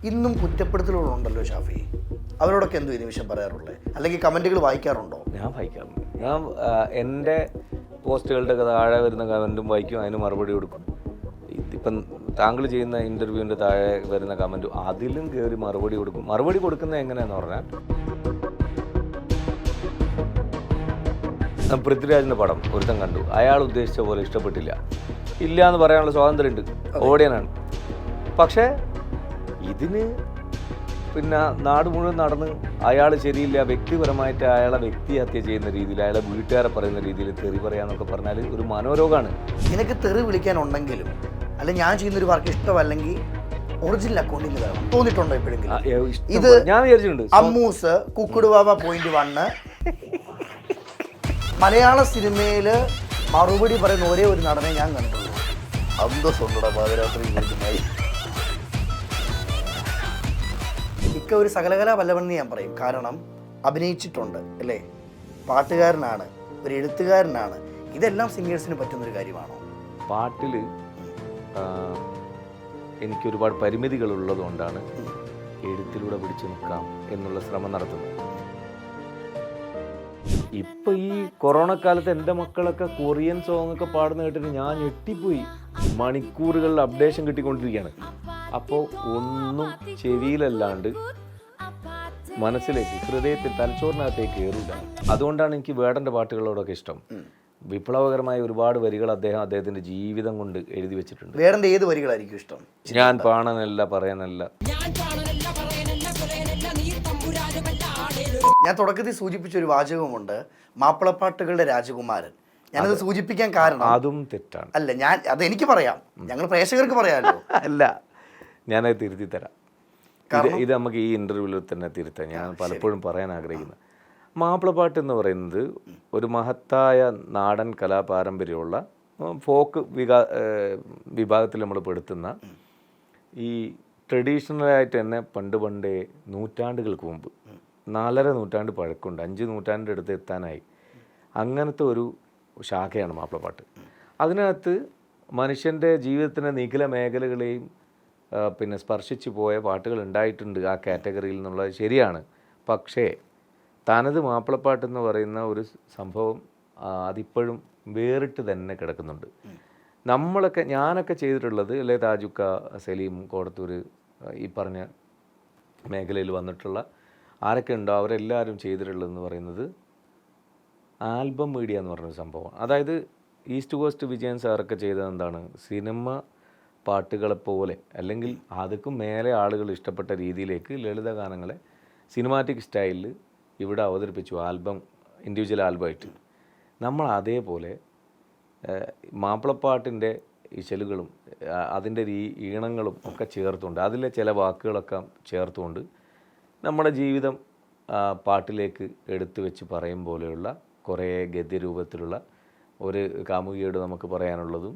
ഇന്നും കുറ്റപ്പെടുത്തലുകളുണ്ടല്ലോ ഷാഫി. അവരോടൊക്കെ എന്തോ ഈ നിമിഷം പറയാറുള്ളത്, അല്ലെങ്കിൽ കമൻറ്റുകൾ വായിക്കാറുണ്ടോ? ഞാൻ വായിക്കാറുണ്ട്. ഞാൻ എൻ്റെ പോസ്റ്റുകളുടെ താഴെ വരുന്ന കമൻറ്റും വായിക്കും, അതിന് മറുപടി കൊടുക്കും. ഇപ്പം താങ്കൾ ചെയ്യുന്ന ഇൻ്റർവ്യൂവിൻ്റെ താഴെ വരുന്ന കമൻറ്റും അതിലും കയറി മറുപടി കൊടുക്കും. മറുപടി കൊടുക്കുന്നത് എങ്ങനെയാണെന്ന് പറഞ്ഞാൽ, പൃഥ്വിരാജിൻ്റെ പടം ഒരുത്തം കണ്ടു, അയാൾ ഉദ്ദേശിച്ച പോലെ ഇഷ്ടപ്പെട്ടില്ല, ഇല്ല എന്ന് പറയാനുള്ള സ്വാതന്ത്ര്യമുണ്ട്, ഓഡിയനാണ്. പക്ഷേ ഇതിന് പിന്നെ നാട് മുഴുവൻ നടന്ന് അയാൾ ശരിയില്ല, വ്യക്തിപരമായിട്ട് അയാളെ വ്യക്തിഹത്യ ചെയ്യുന്ന രീതിയിൽ, അയാളെ വീട്ടുകാരെ പറയുന്ന രീതിയിൽ തെറി പറയാന്നൊക്കെ പറഞ്ഞാൽ ഒരു മനോരോഗമാണ്. നിനക്ക് തെറി വിളിക്കാനുണ്ടെങ്കിലും അല്ല, ഞാൻ ചെയ്യുന്നൊരു വർക്ക് ഇഷ്ടമല്ലെങ്കിൽ ഒറിജിനൽ അക്കൗണ്ടിൽ നിന്ന് വേണം തോന്നിയിട്ടുണ്ടോ എപ്പോഴെങ്കിലും? ഇത് ഞാൻ വിചാരിച്ചിട്ടുണ്ട്. അമ്മൂസ് കുക്കുടുവാവ .1 മലയാള സിനിമയിൽ മറുപടി പറയുന്ന ഒരേ ഒരു നടനെ ഞാൻ കണ്ടുള്ളൂ. അന്തസ്സുണ്ടോ പാതിരാത്രി വീട്ടുമായി. ഇക്ക ഒരു സകലകലാ വല്ലവനെന്ന് ഞാൻ പറയും. കാരണം അഭിനയിച്ചിട്ടുണ്ട് അല്ലേ, പാട്ടുകാരനാണ്, ഒരു എഴുത്തുകാരനാണ്. ഇതെല്ലാം സിംഗേഴ്സിന് പറ്റുന്നൊരു കാര്യമാണോ? പാട്ടിൽ എനിക്കൊരുപാട് പരിമിതികൾ ഉള്ളതുകൊണ്ടാണ് എഴുത്തിലൂടെ പിടിച്ചു നിൽക്കാം എന്നുള്ള ശ്രമം നടത്തുന്നത്. ഇപ്പം ഈ കൊറോണ കാലത്ത് എൻ്റെ മക്കളൊക്കെ കൊറിയൻ സോങ് ഒക്കെ പാടുന്ന കേട്ടിട്ട് ഞാൻ ഞെട്ടിപ്പോയി. മണിക്കൂറുകളിൽ അപ്ഡേഷൻ കിട്ടിക്കൊണ്ടിരിക്കുകയാണ്. അപ്പോൾ ഒന്നും ചെവിയിലല്ലാണ്ട് മനസ്സിലേക്ക്, ഹൃദയത്തിൽ, തലച്ചോറിനകത്തേക്ക് കയറില്ല. അതുകൊണ്ടാണ് എനിക്ക് വേടൻ്റെ പാട്ടുകളോടൊക്കെ ഇഷ്ടം. വിപ്ലവകരമായ ഒരുപാട് വരികൾ അദ്ദേഹത്തിൻ്റെ ജീവിതം കൊണ്ട് എഴുതി വെച്ചിട്ടുണ്ട്. വേടൻ്റെ ഏത് വരികളായിരിക്കും ഇഷ്ടം? ഞാൻ പാണനല്ല പറയാനല്ല. ഞാൻ തുടക്കത്തിൽ സൂചിപ്പിച്ച ഒരു വാചകമുണ്ട്, മാപ്പിളപ്പാട്ടുകളുടെ രാജകുമാരൻ. ഞാനത് സൂചിപ്പിക്കാൻ കാരണം അതും തെറ്റാണ്. അല്ല, അത് എനിക്ക് പറയാം, ഞങ്ങൾ പ്രേക്ഷകർക്ക് പറയാമല്ലോ. അല്ല, ഞാനത് തിരുത്തി തരാം. ഇത് നമുക്ക് ഈ ഇൻ്റർവ്യൂവിൽ തന്നെ തിരുത്താം. ഞാൻ പലപ്പോഴും പറയാൻ ആഗ്രഹിക്കുന്നത്, മാപ്പിളപ്പാട്ട് എന്ന് പറയുന്നത് ഒരു മഹത്തായ നാടൻ കലാപാരമ്പര്യമുള്ള ഫോക്ക് വിഭാഗത്തിൽ നമ്മൾ പെടുത്തുന്ന ഈ ട്രഡീഷണലായിട്ട് തന്നെ പണ്ടേ നൂറ്റാണ്ടുകൾക്ക് മുമ്പ്, 4.5 നൂറ്റാണ്ട് പഴക്കമുണ്ട്, 5 നൂറ്റാണ്ടിൻ്റെ അടുത്ത് എത്താനായി. അങ്ങനത്തെ ഒരു ശാഖയാണ് മാപ്പിളപ്പാട്ട്. അതിനകത്ത് മനുഷ്യൻ്റെ ജീവിതത്തിൻ്റെ നിഖില മേഖലകളെയും പിന്നെ സ്പർശിച്ചു പോയ പാട്ടുകൾ ഉണ്ടായിട്ടുണ്ട് ആ കാറ്റഗറിയിൽ എന്നുള്ളത് ശരിയാണ്. പക്ഷേ തനത് മാപ്പിളപ്പാട്ടെന്ന് പറയുന്ന ഒരു സംഭവം അതിപ്പോഴും വേറിട്ട് തന്നെ കിടക്കുന്നുണ്ട്. ഞാനൊക്കെ ചെയ്തിട്ടുള്ളത്, അല്ലെ താജുക്ക, സലീം, കോടത്തൂർ, ഈ പറഞ്ഞ മേഖലയിൽ വന്നിട്ടുള്ള ആരൊക്കെ ഉണ്ടോ അവരെല്ലാവരും ചെയ്തിട്ടുള്ളതെന്ന് പറയുന്നത് ആൽബം മീഡിയ എന്ന് പറഞ്ഞൊരു സംഭവമാണ്. അതായത് ഈസ്റ്റ് കോസ്റ്റ് വിജയൻ സാറൊക്കെ ചെയ്തത് എന്താണ്, സിനിമ പാട്ടുകളെപ്പോലെ അല്ലെങ്കിൽ അതൊക്കെ മേലെ ആളുകൾ ഇഷ്ടപ്പെട്ട രീതിയിലേക്ക് ലളിതഗാനങ്ങളെ സിനിമാറ്റിക് സ്റ്റൈലിൽ ഇവിടെ അവതരിപ്പിച്ചു, ആൽബം, ഇൻഡിവിജ്വൽ ആൽബമായിട്ട്. നമ്മൾ അതേപോലെ മാപ്പിളപ്പാട്ടിൻ്റെ ഇശലുകളും അതിൻ്റെ ഈണങ്ങളും ഒക്കെ ചേർത്തുകൊണ്ട്, അതിലെ ചില വാക്കുകളൊക്കെ ചേർത്തുകൊണ്ട് നമ്മുടെ ജീവിതം പാട്ടിലേക്ക് എടുത്തു വെച്ച് പറയും പോലെയുള്ള കുറേ ഗദ്യരൂപത്തിലുള്ള ഒരു കാമുകിയോട് നമുക്ക് പറയാനുള്ളതും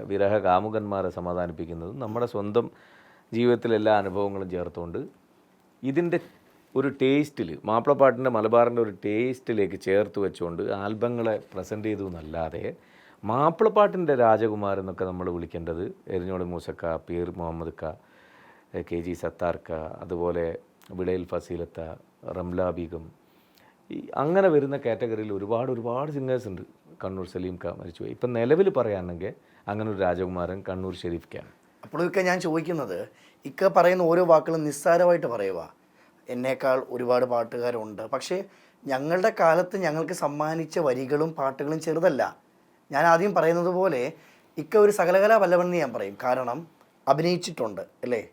വിരഹ കാമുകന്മാരെ സമാധാനിപ്പിക്കുന്നതും നമ്മുടെ സ്വന്തം ജീവിതത്തിലെ എല്ലാ അനുഭവങ്ങളും ചേർത്തുകൊണ്ട് ഇതിൻ്റെ ഒരു ടേസ്റ്റിൽ, മാപ്പിളപ്പാട്ടിൻ്റെ മലബാറിൻ്റെ ഒരു ടേസ്റ്റിലേക്ക് ചേർത്ത് വെച്ചുകൊണ്ട് ആൽബങ്ങളെ പ്രസൻറ്റ് ചെയ്തു എന്നല്ലാതെ മാപ്പിളപ്പാട്ടിൻ്റെ രാജകുമാരൻ എന്നൊക്കെ നമ്മൾ വിളിക്കേണ്ടത് എരിഞ്ഞോളി മൂസക്ക, പീർ മുഹമ്മദ് ക, KG സത്താർക്ക, അതുപോലെ വിളയിൽ ഫസീലത്ത, റംല ബീഗം, അങ്ങനെ വരുന്ന കാറ്റഗറിയിൽ ഒരുപാട് സിംഗേഴ്സ് ഉണ്ട്. കണ്ണൂർ സലീം ക മരിച്ചുപോയി. ഇപ്പം നിലവിൽ പറയാണെങ്കിൽ അങ്ങനെ ഒരു രാജകുമാരൻ കണ്ണൂർ ഷെരീഫ് ഖാൻ. അപ്പോഴൊക്കെ ഞാൻ ചോദിക്കുന്നത്, ഇക്ക പറയുന്ന ഓരോ വാക്കുകളും നിസ്സാരമായിട്ട് പറയുക. എന്നേക്കാൾ ഒരുപാട് പാട്ടുകാരുണ്ട്, പക്ഷേ ഞങ്ങളുടെ കാലത്ത് ഞങ്ങൾക്ക് സമ്മാനിച്ച വരികളും പാട്ടുകളും ചെറുതല്ല. ഞാൻ ആദ്യം പറയുന്നത് പോലെ ഇക്ക ഒരു സകലകലാ വല്ലവനെന്ന് ഞാൻ പറയും. കാരണം അഭിനയിച്ചിട്ടുണ്ട് അല്ലേ,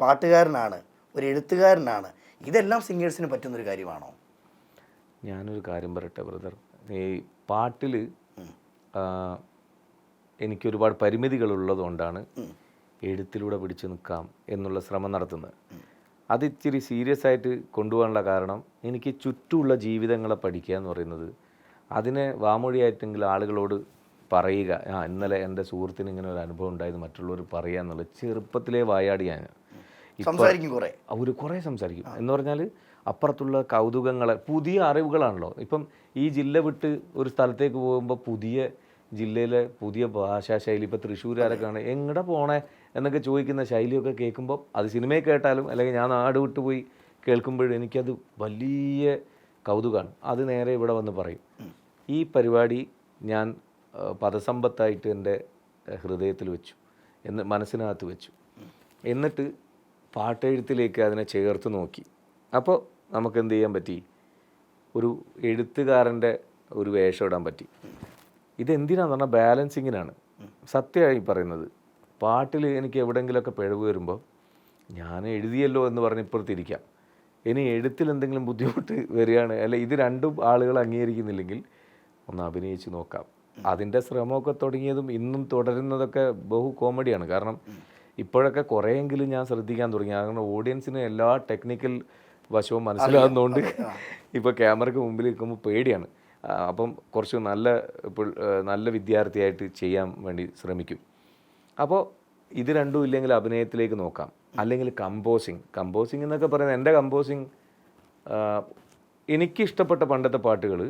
പാട്ടുകാരനാണ്, ഒരു എഴുത്തുകാരനാണ്. ഇതെല്ലാം സിംഗേഴ്സിന് പറ്റുന്നൊരു കാര്യമാണോ? ഞാനൊരു കാര്യം പറയട്ടെ ബ്രദർ, ഈ പാട്ടിൽ എനിക്കൊരുപാട് പരിമിതികളുള്ളതുകൊണ്ടാണ് എഴുത്തിലൂടെ പിടിച്ചു നിൽക്കാം എന്നുള്ള ശ്രമം നടത്തുന്നത്. അത് ഇച്ചിരി സീരിയസ് ആയിട്ട് കൊണ്ടുപോകാനുള്ള കാരണം, എനിക്ക് ചുറ്റുമുള്ള ജീവിതങ്ങളെ പഠിക്കുക എന്ന് പറയുന്നത്, അതിനെ വാമൊഴിയായിട്ടെങ്കിലും ആളുകളോട് പറയുക, ഇന്നലെ എൻ്റെ സുഹൃത്തിന് ഇങ്ങനെ ഒരു അനുഭവം ഉണ്ടായത് മറ്റുള്ളവർ പറയുക എന്നുള്ളത് ചെറുപ്പത്തിലേ വായാടിയാണ്. കുറേ സംസാരിക്കും എന്ന് പറഞ്ഞാൽ അപ്പുറത്തുള്ള കൗതുകങ്ങളെ, പുതിയ അറിവുകളാണല്ലോ. ഇപ്പം ഈ ജില്ല വിട്ട് ഒരു സ്ഥലത്തേക്ക് പോകുമ്പോൾ പുതിയ ജില്ലയിലെ പുതിയ ഭാഷാശൈലി, ഇപ്പോൾ തൃശ്ശൂരുകാരൊക്കെയാണ് എങ്ങടെ പോണേ എന്നൊക്കെ ചോദിക്കുന്ന ശൈലിയൊക്കെ കേൾക്കുമ്പോൾ അത് സിനിമയിൽ കേട്ടാലും അല്ലെങ്കിൽ ഞാൻ നാട് വിട്ടുപോയി കേൾക്കുമ്പോഴും എനിക്കത് വലിയ കൗതുകമാണ്. അത് നേരെ ഇവിടെ വന്ന് പറയും. ഈ പരിപാടി ഞാൻ പദസമ്പത്തായിട്ട് എൻ്റെ ഹൃദയത്തിൽ വെച്ചു, മനസ്സിനകത്ത് വെച്ചു. എന്നിട്ട് പാട്ടെഴുത്തിലേക്ക് അതിനെ ചേർത്ത് നോക്കി. അപ്പോൾ നമുക്ക് എന്ത് ചെയ്യാൻ പറ്റി? ഒരു എഴുത്തുകാരൻ്റെ ഒരു വേഷം ഇടാൻ പറ്റി. ഇതെന്തിനാന്ന് പറഞ്ഞാൽ ബാലൻസിങ്ങിനാണ്. സത്യമായി പറയുന്നത്. പാട്ടിൽ എനിക്ക് എവിടെയെങ്കിലുമൊക്കെ പിഴവ് വരുമ്പോൾ ഞാൻ എഴുതിയല്ലോ എന്ന് പറഞ്ഞ് ഇപ്പുറത്തിരിക്കാം. ഇനി എഴുത്തിൽ എന്തെങ്കിലും ബുദ്ധിമുട്ട് വരികയാണ്, അല്ല ഇത് രണ്ടും ആളുകൾ അംഗീകരിക്കുന്നില്ലെങ്കിൽ ഒന്ന് അഭിനയിച്ച് നോക്കാം. അതിൻ്റെ ശ്രമമൊക്കെ തുടങ്ങിയതും ഇന്നും തുടരുന്നതൊക്കെ ബഹു കോമഡിയാണ്. കാരണം ഇപ്പോഴൊക്കെ കുറേയെങ്കിലും ഞാൻ ശ്രദ്ധിക്കാൻ തുടങ്ങി. കാരണം ഓഡിയൻസിന് എല്ലാ ടെക്നിക്കൽ വശവും മനസ്സിലാകുന്നതുകൊണ്ട് ഇപ്പോൾ ക്യാമറയ്ക്ക് മുമ്പിൽ നിൽക്കുമ്പോൾ പേടിയാണ്. അപ്പം കുറച്ച് നല്ല വിദ്യാർത്ഥിയായിട്ട് ചെയ്യാൻ വേണ്ടി ശ്രമിക്കും. അപ്പോൾ ഇത് രണ്ടും ഇല്ലെങ്കിൽ അഭിനയത്തിലേക്ക് നോക്കാം. അല്ലെങ്കിൽ കമ്പോസിങ് എന്നൊക്കെ പറയുന്നത്, എൻ്റെ കമ്പോസിങ് എനിക്കിഷ്ടപ്പെട്ട പണ്ടത്തെ പാട്ടുകൾ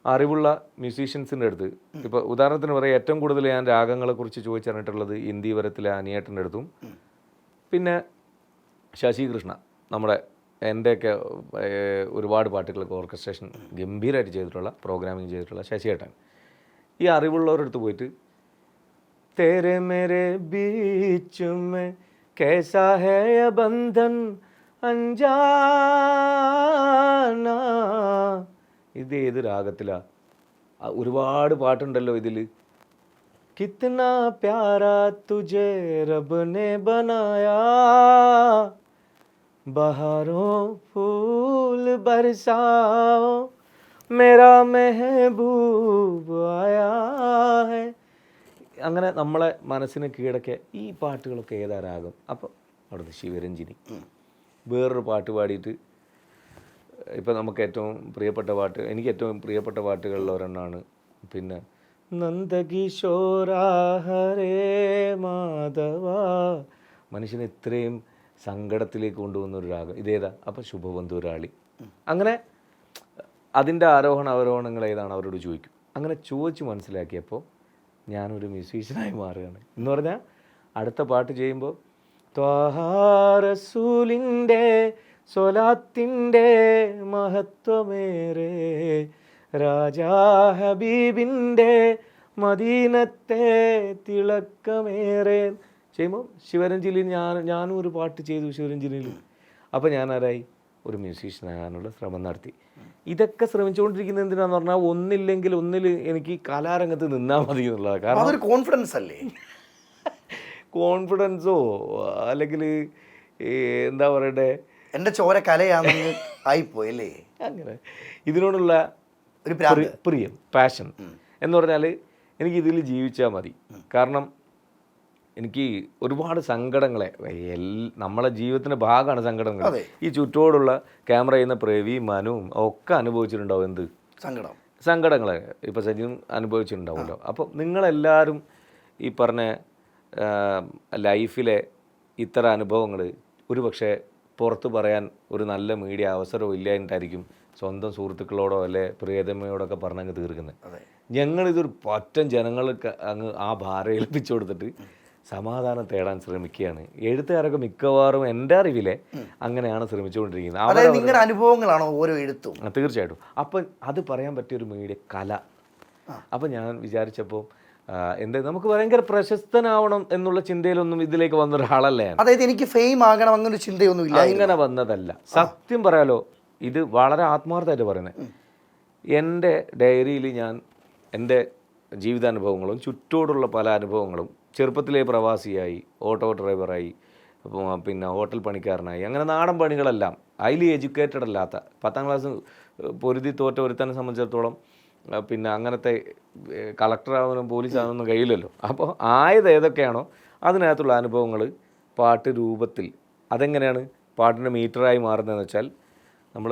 അറിവുള്ള മ്യൂസീഷ്യൻസിൻ്റെ അടുത്ത്, ഇപ്പോൾ ഉദാഹരണത്തിന് പറയാം, ഏറ്റവും കൂടുതൽ ഞാൻ രാഗങ്ങളെക്കുറിച്ച് ചോദിച്ചറിഞ്ഞിട്ടുള്ളത് ഇന്ദീവരത്തിലെ അനിയേട്ടൻ്റെ അടുത്തും പിന്നെ ശശി കൃഷ്ണ, എൻ്റെയൊക്കെ ഒരുപാട് പാട്ടുകൾക്ക് ഓർക്കസ്ട്രേഷൻ ഗംഭീരമായിട്ട് ചെയ്തിട്ടുള്ള, പ്രോഗ്രാമിങ് ചെയ്തിട്ടുള്ള ശശിയേട്ടൻ. ഈ അറിവുള്ളവരുടെ അടുത്ത് പോയിട്ട് തേരെ മേരെ ബീച്ച് മേ कैसा है ये बंधन अनजाना, ഇത് ഏത് രാഗത്തിലാ? ഒരുപാട് പാട്ടുണ്ടല്ലോ ഇതിൽ. കിത്ന പ്യാരാ തുജെ റബ് ने बनाया, ബഹാറോ ഫൂൽ ബർസാओ मेरा महबूब आया है. അങ്ങനെ നമ്മളെ മനസ്സിന് കീഴടക്കിയ ഈ പാട്ടുകളൊക്കെ ഏതാ രാഗം? അപ്പോൾ അവിടുത്തെ ശിവരഞ്ജിനി വേറൊരു പാട്ട് പാടിയിട്ട്, ഇപ്പം നമുക്ക് ഏറ്റവും പ്രിയപ്പെട്ട പാട്ട്, എനിക്ക് ഏറ്റവും പ്രിയപ്പെട്ട പാട്ടുകളിൽ ഒരെണ്ണമാണ് പിന്നെ നന്ദകിശോര ഹരേ മാധവ. മനുഷ്യനെ ഇത്രയും സങ്കടത്തിലേക്ക് കൊണ്ടുപോകുന്നൊരു രാഗം ഇതേതാ? അപ്പോൾ ശുഭബന്ധുരാളി. അങ്ങനെ അതിൻ്റെ അവരോഹണങ്ങൾ ഏതാണ് അവരോട് ചോദിക്കും. അങ്ങനെ ചോദിച്ച് മനസ്സിലാക്കിയപ്പോൾ ഞാനൊരു മ്യൂസീഷ്യനായി മാറുകയാണ്. എന്ന് പറഞ്ഞാൽ അടുത്ത പാട്ട് ചെയ്യുമ്പോൾ ത്വാഹാ റസൂലിൻ്റെ സ്വലാത്തിൻ്റെ മഹത്വമേറെ, രാജാ ഹബീബിൻ്റെ മദീനത്തെ തിളക്കമേറെ ചെയ്യുമ്പോൾ ശിവരഞ്ജിനിയിൽ ഞാനും ഒരു പാട്ട് ചെയ്തു ശിവരഞ്ജിനിയിൽ. അപ്പോൾ ഞാൻ ആരായി? ഒരു മ്യൂസീഷ്യനാകാനുള്ള ശ്രമം നടത്തി. ഇതൊക്കെ ശ്രമിച്ചുകൊണ്ടിരിക്കുന്നത് എന്തിനാന്ന് പറഞ്ഞാൽ ഒന്നില്ലെങ്കിൽ ഒന്നിൽ എനിക്ക് കലാരംഗത്ത് നിന്നാൽ മതി എന്നുള്ളതാണ്. കാരണം അതൊരു കോൺഫിഡൻസ് അല്ലേ? കോൺഫിഡൻസോ അല്ലെങ്കിൽ എന്താ പറയണ്ടേ, എൻ്റെ ചോര കലയാണെന്ന് ആയിപ്പോയല്ലേ. അങ്ങനെ ഇതിനോടുള്ള ഒരു പ്രിയം, പാഷൻ എന്ന് പറഞ്ഞാൽ എനിക്ക് ഇതിൽ ജീവിച്ചാൽ മതി. കാരണം എനിക്ക് ഒരുപാട് സങ്കടങ്ങളെ, നമ്മളെ ജീവിതത്തിൻ്റെ ഭാഗമാണ് സങ്കടങ്ങൾ. ഈ ചുറ്റോടുള്ള ക്യാമറ ചെയ്യുന്ന പ്രവി, മനുവും ഒക്കെ അനുഭവിച്ചിട്ടുണ്ടാവും. എന്ത് സങ്കടങ്ങളെ ഇപ്പോൾ സജിനും അനുഭവിച്ചിട്ടുണ്ടാവുമല്ലോ. അപ്പോൾ നിങ്ങളെല്ലാവരും ഈ പറഞ്ഞ ലൈഫിലെ ഇത്തരം അനുഭവങ്ങൾ ഒരു പക്ഷേ പുറത്ത് പറയാൻ ഒരു നല്ല മീഡിയ അവസരവും ഇല്ലായിട്ടായിരിക്കും സ്വന്തം സുഹൃത്തുക്കളോടോ അല്ലെ പ്രിയതമ്മയോടൊക്കെ പറഞ്ഞങ്ങ് തീർക്കുന്നത്. ഞങ്ങളിതൊരു പറ്റം ജനങ്ങൾക്ക് അങ്ങ് ആ ഭാരം ഏൽപ്പിച്ചു കൊടുത്തിട്ട് സമാധാനം തേടാൻ ശ്രമിക്കുകയാണ്. എഴുത്തുകാരൊക്കെ മിക്കവാറും എൻ്റെ അറിവിലെ അങ്ങനെയാണ് ശ്രമിച്ചുകൊണ്ടിരിക്കുന്നത്. നിങ്ങളുടെ അനുഭവങ്ങളാണോ ഓരോ എഴുത്തും? തീർച്ചയായിട്ടും. അപ്പം അത് പറയാൻ പറ്റിയൊരു മീഡിയ കല. അപ്പം ഞാൻ വിചാരിച്ചപ്പോൾ നമുക്ക് ഭയങ്കര പ്രശസ്തനാവണം എന്നുള്ള ചിന്തയിലൊന്നും ഇതിലേക്ക് വന്നൊരാളല്ല ഞാൻ. അതായത് എനിക്ക് ഫെയിം ആകണം അങ്ങനെ ചിന്തയൊന്നും ഇല്ല. അങ്ങനെ വന്നതല്ല. സത്യം പറയാലോ, ഇത് വളരെ ആത്മാർത്ഥമായിട്ട് പറയുന്നത്. എൻ്റെ ഡയറിയിൽ ഞാൻ എൻ്റെ ജീവിതാനുഭവങ്ങളും ചുറ്റോടുള്ള പല അനുഭവങ്ങളും, ചെറുപ്പത്തിലെ പ്രവാസിയായി, ഓട്ടോ ഡ്രൈവറായി, പിന്നെ ഹോട്ടൽ പണിക്കാരനായി, അങ്ങനെ നാടൻ പണികളെല്ലാം, ഹൈലി എഡ്യൂക്കേറ്റഡ് അല്ലാത്ത 10ാം ക്ലാസ് പൊരുതി തോറ്റ ഒരുത്തനെ സംബന്ധിച്ചിടത്തോളം പിന്നെ അങ്ങനത്തെ കളക്ടറാവാനും പോലീസാവാനൊന്നും കഴിയില്ലല്ലോ. അപ്പോൾ ആയത് ഏതൊക്കെയാണോ അതിനകത്തുള്ള അനുഭവങ്ങൾ പാട്ട് രൂപത്തിൽ, അതെങ്ങനെയാണ് പാട്ടിൻ്റെ മീറ്ററായി മാറുന്നതെന്ന് വെച്ചാൽ, നമ്മൾ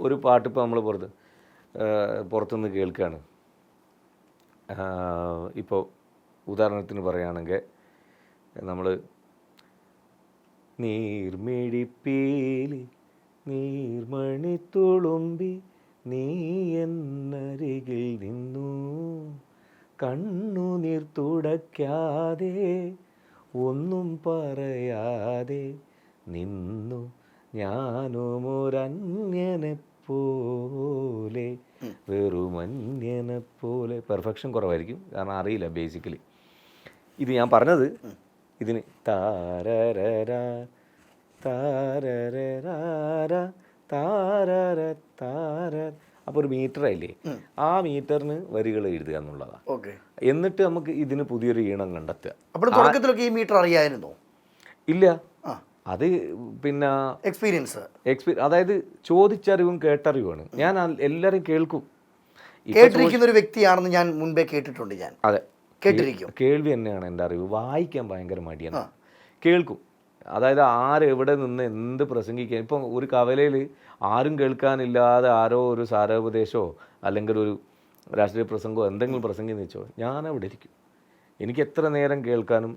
ഒരു പാട്ടിപ്പോൾ നമ്മൾ പുറത്തുനിന്ന് കേൾക്കുകയാണ്. ഇപ്പോൾ ഉദാഹരണത്തിന് പറയുകയാണെങ്കിൽ നമ്മൾ നീർമിഴിപ്പീലി നീർമണി തുളുമ്പി നീ എന്നരികിൽ നിന്നു കണ്ണുനീർ തുടയ്ക്കാതെ ഒന്നും പറയാതെ നിന്നു ഞാനുമൊരന്യനെ പോലെ, വെറുമന്യനെ പോലെ. പെർഫെക്ഷൻ കുറവായിരിക്കും, കാരണം അറിയില്ല ബേസിക്കലി. ഇത് ഞാൻ പറഞ്ഞത് ഇതിന് താരര താരര താരര താര, അപ്പോൾ ഒരു മീറ്റർ ആയില്ലേ, ആ മീറ്ററിന് വരികൾ എഴുതുക എന്നുള്ളതാണ്. ഓക്കെ. എന്നിട്ട് നമുക്ക് ഇതിന് പുതിയൊരു ഈണം കണ്ടെത്തുക. അപ്പോൾ തുടക്കത്തിലൊക്കെ ഈ മീറ്റർ അറിയായിരുന്നോ? ഇല്ല, അത് പിന്നെ എക്സ്പീരിയൻസ്, അതായത് ചോദിച്ചറിവും കേട്ടറിവുമാണ്. ഞാൻ എല്ലാവരും കേൾക്കും. കേട്ടിരിക്കുന്ന ഒരു വ്യക്തിയാണെന്ന് ഞാൻ മുൻപേ കേട്ടിട്ടുണ്ട്. ഞാൻ അതെ, കേട്ടിരിക്കും. കേൾവി തന്നെയാണ് എൻ്റെ അറിവ്. വായിക്കാൻ ഭയങ്കര മടിയാണ്. കേൾക്കും. അതായത് ആരെവിടെ നിന്ന് എന്ത് പ്രസംഗിക്കാൻ, ഇപ്പം ഒരു കവലയിൽ ആരും കേൾക്കാനില്ലാതെ ആരോ ഒരു സാരോപദേശമോ അല്ലെങ്കിൽ ഒരു രാഷ്ട്രീയ പ്രസംഗമോ എന്തെങ്കിലും പ്രസംഗം വെച്ചോ, ഞാനവിടെ ഇരിക്കും. എനിക്ക് എത്ര നേരം കേൾക്കാനും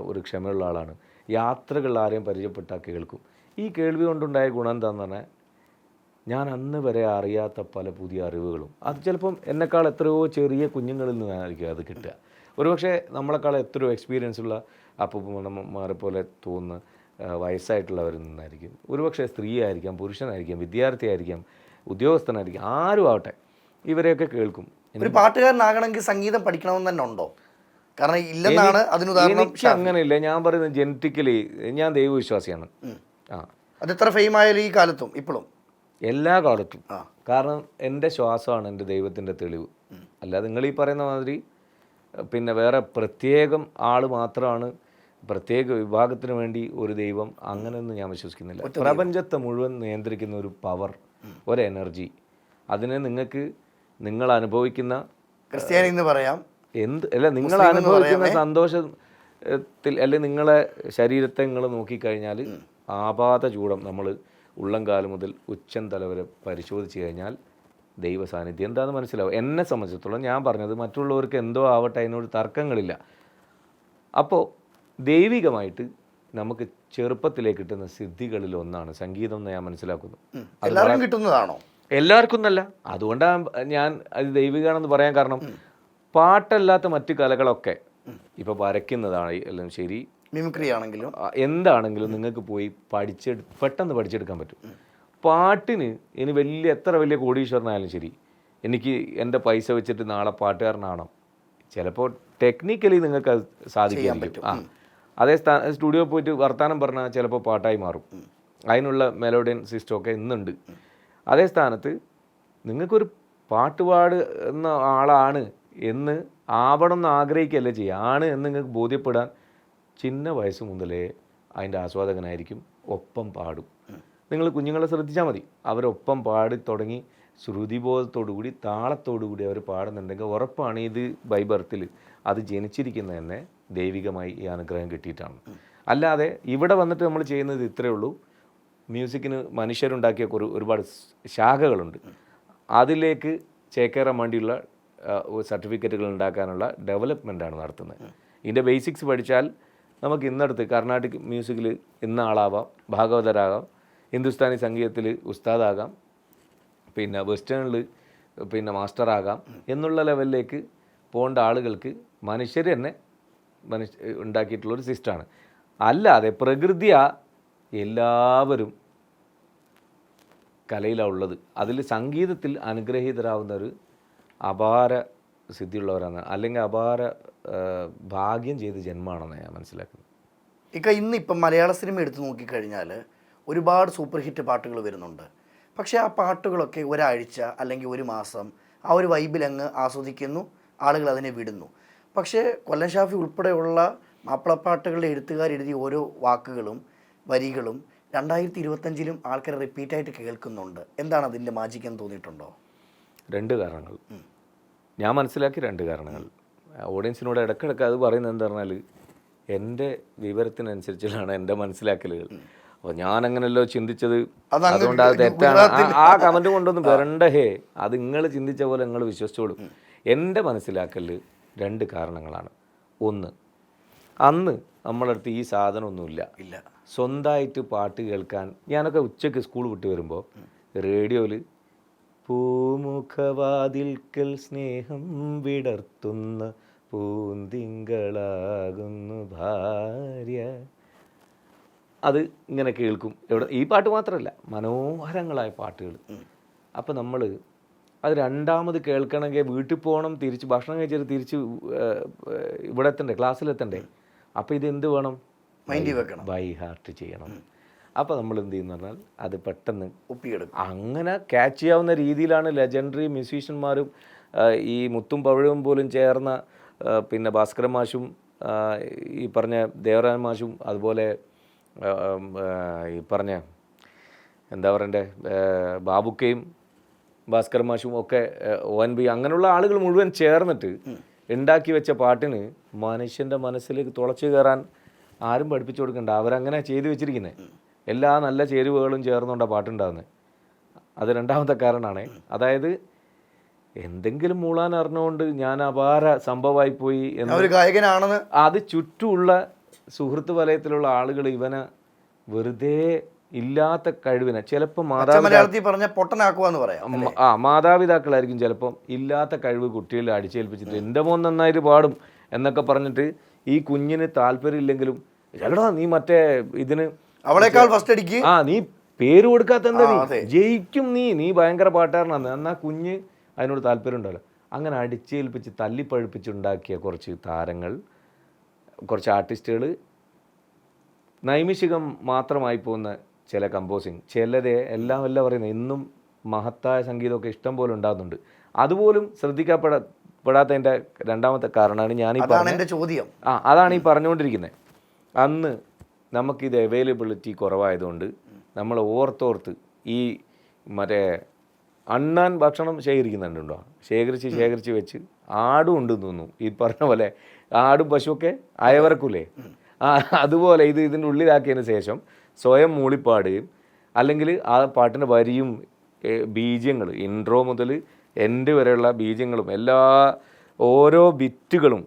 ഒരു ക്ഷമയുള്ള ആളാണ്. യാത്രകൾ ആരെയും പരിചയപ്പെട്ടാൽ കേൾക്കും. ഈ കേൾവി കൊണ്ടുണ്ടായ ഗുണം എന്താണെന്ന് പറഞ്ഞാൽ, ഞാൻ അന്ന് വരെ അറിയാത്ത പല പുതിയ അറിവുകളും, അത് ചിലപ്പം എന്നെക്കാൾ എത്രയോ ചെറിയ കുഞ്ഞുങ്ങളിൽ നിന്നായിരിക്കും അത് കിട്ടുക. ഒരുപക്ഷെ നമ്മളെക്കാൾ എത്രയോ എക്സ്പീരിയൻസ് ഉള്ള അപ്പൂപ്പന്മാരെ പോലെ തോന്നുന്ന വയസ്സായിട്ടുള്ളവരിൽ നിന്നായിരിക്കും. ഒരുപക്ഷെ സ്ത്രീ ആയിരിക്കാം, പുരുഷനായിരിക്കാം, വിദ്യാർത്ഥിയായിരിക്കാം, ഉദ്യോഗസ്ഥനായിരിക്കാം, ആരും ആവട്ടെ, ഇവരെയൊക്കെ കേൾക്കും. ഒരു പാട്ടുകാരനാകണമെങ്കിൽ സംഗീതം പഠിക്കണമെന്ന് തന്നെ ഉണ്ടോ? കാരണം ഇല്ലെന്നാണ് അതിനുദാഹരണം. എനിക്ക് അങ്ങനെയില്ല. ഞാൻ പറയുന്നത് ജനറ്റിക്കലി ഞാൻ ദൈവവിശ്വാസിയാണ്. അതെത്ര ഫെയിം ആയാലും ഈ കാലത്തും ഇപ്പോഴും എല്ലാ കാലത്തും. കാരണം എൻ്റെ ശ്വാസമാണ് എൻ്റെ ദൈവത്തിൻ്റെ തെളിവ്. അല്ലാതെ നിങ്ങൾ ഈ പറയുന്ന മാതിരി പിന്നെ വേറെ പ്രത്യേകം ആൾ മാത്രമാണ്, പ്രത്യേക വിഭാഗത്തിന് വേണ്ടി ഒരു ദൈവം, അങ്ങനെയൊന്നും ഞാൻ വിശ്വസിക്കുന്നില്ല. പ്രപഞ്ചത്തെ മുഴുവൻ നിയന്ത്രിക്കുന്ന ഒരു പവർ, ഒരു എനർജി, അതിനെ നിങ്ങൾക്ക് നിങ്ങൾ അനുഭവിക്കുന്ന ക്രിസ്ത്യാനി എന്ന് പറയാം, നിങ്ങൾ അനുഭവിക്കുന്ന സന്തോഷത്തിൽ, അല്ലെങ്കിൽ നിങ്ങളെ ശരീരത്തെ നിങ്ങൾ നോക്കിക്കഴിഞ്ഞാൽ ആപാത ചൂടം നമ്മൾ ഉള്ളംകാലം മുതൽ ഉച്ചം തല വരെ പരിശോധിച്ച് കഴിഞ്ഞാൽ ദൈവ സാന്നിധ്യം എന്താണെന്ന് മനസ്സിലാവും. എന്നെ സംബന്ധിച്ചിടത്തോളം ഞാൻ പറഞ്ഞത്, മറ്റുള്ളവർക്ക് എന്തോ ആവട്ടെ, അതിനോട് തർക്കങ്ങളില്ല. അപ്പോൾ ദൈവികമായിട്ട് നമുക്ക് ചെറുപ്പത്തിലേക്ക് കിട്ടുന്ന സിദ്ധികളിൽ ഒന്നാണ് സംഗീതം എന്ന് ഞാൻ മനസ്സിലാക്കുന്നു. എല്ലാവർക്കും കിട്ടുന്നതാണോ? എല്ലാവർക്കും എന്നല്ല. അതുകൊണ്ടാണ് ഞാൻ അത് ദൈവികമാണെന്ന് പറയാൻ കാരണം, പാട്ടല്ലാത്ത മറ്റു കലകളൊക്കെ ഇപ്പോൾ വരയ്ക്കുന്നതാണെങ്കിലും ശരി, മിമിക്രി ആണെങ്കിലും എന്താണെങ്കിലും നിങ്ങൾക്ക് പോയി പെട്ടെന്ന് പഠിച്ചെടുക്കാൻ പറ്റും. പാട്ടിന് ഇനി എത്ര വലിയ കോടീശ്വരനായാലും ശരി, എനിക്ക് എൻ്റെ പൈസ വെച്ചിട്ട് നാളെ പാട്ടുകാരനാണോ, ചിലപ്പോൾ ടെക്നിക്കലി നിങ്ങൾക്ക് അത് സാധിക്കാൻ പറ്റും. അതേ സ്റ്റുഡിയോ പോയിട്ട് വർത്തമാനം പറഞ്ഞാൽ ചിലപ്പോൾ പാട്ടായി മാറും. അതിനുള്ള മെലോഡിയൻ സിസ്റ്റമൊക്കെ ഇന്നുണ്ട്. അതേ സ്ഥാനത്ത് നിങ്ങൾക്കൊരു പാട്ടുപാടുന്ന ആളാണ് എന്ന് ആവണം എന്ന് ആഗ്രഹിക്കുകയല്ലേ ചെയ്യുക. ആണ് എന്ന് നിങ്ങൾക്ക് ബോധ്യപ്പെടാൻ ചിന്ന വയസ്സ് മുതലേ അതിൻ്റെ ആസ്വാദകനായിരിക്കും. ഒപ്പം പാടും. നിങ്ങൾ കുഞ്ഞുങ്ങളെ ശ്രദ്ധിച്ചാൽ മതി, അവരൊപ്പം പാടി തുടങ്ങി ശ്രുതിബോധത്തോടുകൂടി താളത്തോടുകൂടി അവർ പാടുന്നുണ്ടെങ്കിൽ ഉറപ്പാണ് ഇത് ബൈ ബർത്തിൽ അത് ജനിച്ചിരിക്കുന്നത് തന്നെ ദൈവികമായി ഈ അനുഗ്രഹം കിട്ടിയിട്ടാണ്. അല്ലാതെ ഇവിടെ വന്നിട്ട് നമ്മൾ ചെയ്യുന്നത് ഇത്രയേ ഉള്ളൂ. മ്യൂസിക്കിന് മനുഷ്യരുണ്ടാക്കിയ ഒരുപാട് ശാഖകളുണ്ട്. അതിലേക്ക് ചേക്കേറാൻ വേണ്ടിയുള്ള സർട്ടിഫിക്കറ്റുകൾ ഉണ്ടാക്കാനുള്ള ഡെവലപ്മെൻറ്റാണ് നടത്തുന്നത്. ഇതിൻ്റെ ബേസിക്സ് പഠിച്ചാൽ നമുക്ക് ഇന്നടുത്ത് കർണാട്ടിക് മ്യൂസിക്കിൽ ഇന്ന ആളാവാം, ഭാഗവതരാകാം, ഹിന്ദുസ്ഥാനി സംഗീതത്തിൽ ഉസ്താദാകാം, പിന്നെ വെസ്റ്റേണിൽ പിന്നെ മാസ്റ്ററാകാം എന്നുള്ള ലെവലിലേക്ക് പോകേണ്ട ആളുകൾക്ക് മനുഷ്യർ തന്നെ ഉണ്ടാക്കിയിട്ടുള്ളൊരു സിസ്റ്റമാണ്. അല്ലാതെ പ്രകൃതിയാ എല്ലാവരും കലയിലാണ് ഉള്ളത്. അതിൽ സംഗീതത്തിൽ അനുഗ്രഹീതരാകുന്ന ഒരു അപാര സിദ്ധിയുള്ളവരാണ്, അല്ലെങ്കിൽ അപാര ഭാഗ്യം ചെയ്ത് ജന്മമാണെന്ന് ഞാൻ മനസ്സിലാക്കുന്നത്. ഇന്നിപ്പം മലയാള സിനിമ എടുത്തു നോക്കിക്കഴിഞ്ഞാൽ ഒരുപാട് സൂപ്പർ ഹിറ്റ് പാട്ടുകൾ വരുന്നുണ്ട്. പക്ഷേ ആ പാട്ടുകളൊക്കെ ഒരാഴ്ച അല്ലെങ്കിൽ ഒരു മാസം ആ ഒരു വൈബിൽ അങ്ങ് ആസ്വദിക്കുന്നു, ആളുകൾ അതിനെ വിടുന്നു. പക്ഷേ കൊല്ലം ഷാഫി ഉൾപ്പെടെയുള്ള മാപ്പിളപ്പാട്ടുകളുടെ എഴുത്തുകാരെഴുതിയ ഓരോ വാക്കുകളും വരികളും 2025 ആൾക്കാർ റിപ്പീറ്റായിട്ട് കേൾക്കുന്നുണ്ട്. എന്താണ് അതിൻ്റെ മാജിക് എന്ന് തോന്നിയിട്ടുണ്ടോ? 2 കാരണങ്ങൾ ഞാൻ മനസ്സിലാക്കി. 2 കാരണങ്ങൾ ഓഡിയൻസിനോട് ഇടയ്ക്കിടയ്ക്ക് അത് പറയുന്നത് എന്താ പറഞ്ഞാൽ, എൻ്റെ വിവരത്തിനനുസരിച്ചിലാണ് എൻ്റെ മനസ്സിലാക്കലുകൾ. അപ്പോൾ ഞാനങ്ങനെയല്ലോ ചിന്തിച്ചത്, അതുകൊണ്ട് അത് തെറ്റാണ്. ആ കമൻറ്റ് കൊണ്ടൊന്നും വരണ്ട. അത് നിങ്ങൾ ചിന്തിച്ച പോലെ നിങ്ങൾ വിശ്വസിച്ചോളൂ. എൻ്റെ മനസ്സിലാക്കൽ 2 കാരണങ്ങളാണ്. ഒന്ന്, അന്ന് നമ്മളടുത്ത് ഈ സാധനമൊന്നുമില്ല. സ്വന്തമായിട്ട് പാട്ട് കേൾക്കാൻ ഞാനൊക്കെ ഉച്ചയ്ക്ക് സ്കൂൾ വിട്ട് വരുമ്പോൾ റേഡിയോയിൽ പൂമുഖവാതിൽക്കൽ സ്നേഹം വിടർത്തുന്ന പൂന്തിങ്കളാകുന്നു ഭാര്യ. അത് ഇങ്ങനെ കേൾക്കും. ഈ പാട്ട് മാത്രമല്ല, മനോഹരങ്ങളായ പാട്ടുകൾ. അപ്പം നമ്മൾ അത് രണ്ടാമത് കേൾക്കണമെങ്കിൽ വീട്ടിൽ പോകണം, തിരിച്ച് ഭക്ഷണം കഴിച്ചിട്ട് തിരിച്ച് ഇവിടെ എത്തണ്ടേ, ക്ലാസ്സിലെത്തണ്ടേ. അപ്പോൾ ഇത് എന്ത് വേണം? മൈൻഡിൽ വെക്കണം, ബൈ ഹാർട്ട് ചെയ്യണം. അപ്പോൾ നമ്മൾ എന്ത് ചെയ്യുന്നു പറഞ്ഞാൽ അത് പെട്ടെന്ന് ഒപ്പിയെടുക്കും. അങ്ങനെ ക്യാച്ച് ചെയ്യാവുന്ന രീതിയിലാണ് ലെജൻഡറി മ്യൂസീഷ്യന്മാരും ഈ മുത്തും പവിഴവും പോലും ചേർന്ന പിന്നെ ഭാസ്കരൻ മാഷും ഈ പറഞ്ഞ ദേവരാജൻ മാഷും അതുപോലെ ഈ പറഞ്ഞ എന്താ പറയണ്ടേ ബാബുക്കയും ഭാസ്കരൻ മാഷും ഒക്കെ ONB അങ്ങനെയുള്ള ആളുകൾ മുഴുവൻ ചേർന്നിട്ട് ഉണ്ടാക്കി വെച്ച പാട്ടിന് മനുഷ്യൻ്റെ മനസ്സിലേക്ക് തുളച്ചു കയറാൻ ആരും പഠിപ്പിച്ചു കൊടുക്കണ്ട. അവരങ്ങനെ ചെയ്തു വെച്ചിരിക്കുന്നത്. എല്ലാ നല്ല ചേരുവകളും ചേർന്നുകൊണ്ടാണ് പാട്ടുണ്ടാകുന്നത്. അത് രണ്ടാമത്തെ കാരണമാണ്. അതായത് എന്തെങ്കിലും മൂളാൻ അറിഞ്ഞുകൊണ്ട് ഞാൻ അപാര സംഭവമായി പോയി എന്ന് ഒരു ഗായകനാണെന്ന് അത് ചുറ്റുമുള്ള സുഹൃത്ത് വലയത്തിലുള്ള ആളുകൾ ഇവനെ വെറുതെ ഇല്ലാത്ത കഴിവിനെ ചിലപ്പോൾ മലയാളത്തിൽ പറഞ്ഞ പൊട്ടനാക്കുവാന്ന് പറയാം. മാതാപിതാക്കളായിരിക്കും ചിലപ്പം ഇല്ലാത്ത കഴിവ് കുട്ടികളെ അടിച്ചേൽപ്പിച്ചിട്ട് എൻ്റെ മോൻ നന്നായിട്ട് പാടും എന്നൊക്കെ പറഞ്ഞിട്ട് ഈ കുഞ്ഞിന് താല്പര്യമില്ലെങ്കിലും എടാ നീ മറ്റേ ഇതിന് അവളേക്കാൾ ഫസ്റ്റ് അടിക്ക്, നീ പേര് കൊടുക്കാത്ത എന്താ നീ ജയിക്കും, നീ ഭയങ്കര പാട്ടുകാരനാണ് എന്നാ കുഞ്ഞ് അതിനോട് താല്പര്യം ഉണ്ടല്ലോ. അങ്ങനെ അടിച്ചേൽപ്പിച്ച് തല്ലിപ്പഴുപ്പിച്ചുണ്ടാക്കിയ കുറച്ച് താരങ്ങൾ, കുറച്ച് ആർട്ടിസ്റ്റുകൾ, നൈമിഷികം മാത്രമായി പോകുന്ന ചില കമ്പോസിങ്, ചിലരെ എല്ലാം പറയുന്നത് ഇന്നും മഹത്തായ സംഗീതമൊക്കെ ഇഷ്ടം പോലെ ഉണ്ടാകുന്നുണ്ട്. അതുപോലും ശ്രദ്ധിക്കപ്പെടാത്തതിൻ്റെ രണ്ടാമത്തെ കാരണമാണ് ഞാനീ പറഞ്ഞ ചോദ്യം. അതാണ് ഈ പറഞ്ഞുകൊണ്ടിരിക്കുന്നത്. അന്ന് നമുക്കിത് അവൈലബിലിറ്റി കുറവായതുകൊണ്ട് നമ്മൾ ഓർത്തോർത്ത് ഈ മറ്റേ അണ്ണാൻ ഭക്ഷണം ശേഖരിക്കുന്നുണ്ടോ, ശേഖരിച്ച് വെച്ച് ആടും ഉണ്ടെന്ന് തോന്നുന്നു. ഈ പറഞ്ഞ പോലെ ആടും പശുവൊക്കെ അയവറക്കൂലേ, അതുപോലെ ഇതിൻ്റെ ഉള്ളിലാക്കിയതിന് ശേഷം സ്വയം മൂളിപ്പാടുകയും അല്ലെങ്കിൽ ആ പാട്ടിൻ്റെ വരിയും ബീജങ്ങൾ ഇൻട്രോ മുതൽ എൻഡ് വരെയുള്ള ബീജങ്ങളും എല്ലാ ഓരോ ബിറ്റുകളും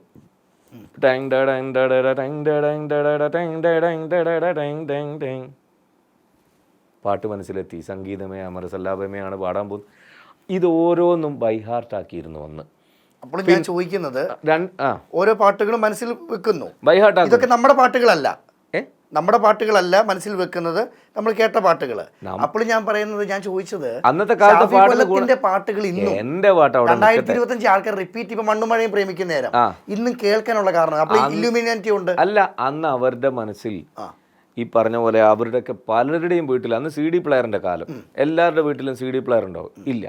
പാട്ട് മനസ്സിലെത്തി. സംഗീതമേ അമരസല്ലാപമേയാണ് പാടാൻ പോകുന്നത്. ഇത് ഓരോന്നും ബൈ ഹാർട്ടാക്കിയിരുന്നു അന്ന്. അപ്പോൾ ഞാൻ ചോദിക്കുന്നത്, ഓരോ പാട്ടുകളും മനസ്സിൽ വെക്കുന്നു, ബൈ ഹാർട്ട്. ഇതൊക്കെ നമ്മുടെ പാട്ടുകളല്ല, നമ്മുടെ പാട്ടുകളല്ല മനസ്സിൽ വെക്കുന്നത്, നമ്മൾ കേട്ട പാട്ടുകൾ. അപ്പോൾ ഞാൻ പറയുന്നത്, ഞാൻ ചോദിച്ചത് അന്നത്തെ കാലത്തെ പാട്ടുകൾ ഇന്നും എന്റെ പാട്ട് 2025 ആൾക്കാർ റിപ്പീറ്റ് ഇപ്പൊ മണ്ണും മഴയും പ്രേമിക്കുന്ന നേരം ഇന്നും കേൾക്കാനുള്ള കാരണം അപ്പോൾ ഇല്ലുമിനാറ്റി ഉണ്ട്. അല്ല, അന്ന് അവരുടെ മനസ്സിൽ ഈ പറഞ്ഞ പോലെ അവരുടെയൊക്കെ പലരുടെയും വീട്ടിൽ അന്ന് CD പ്ലെയറിന്റെ കാലം, എല്ലാവരുടെ വീട്ടിലും CD പ്ലെയർ ഉണ്ടാവും. ഇല്ല,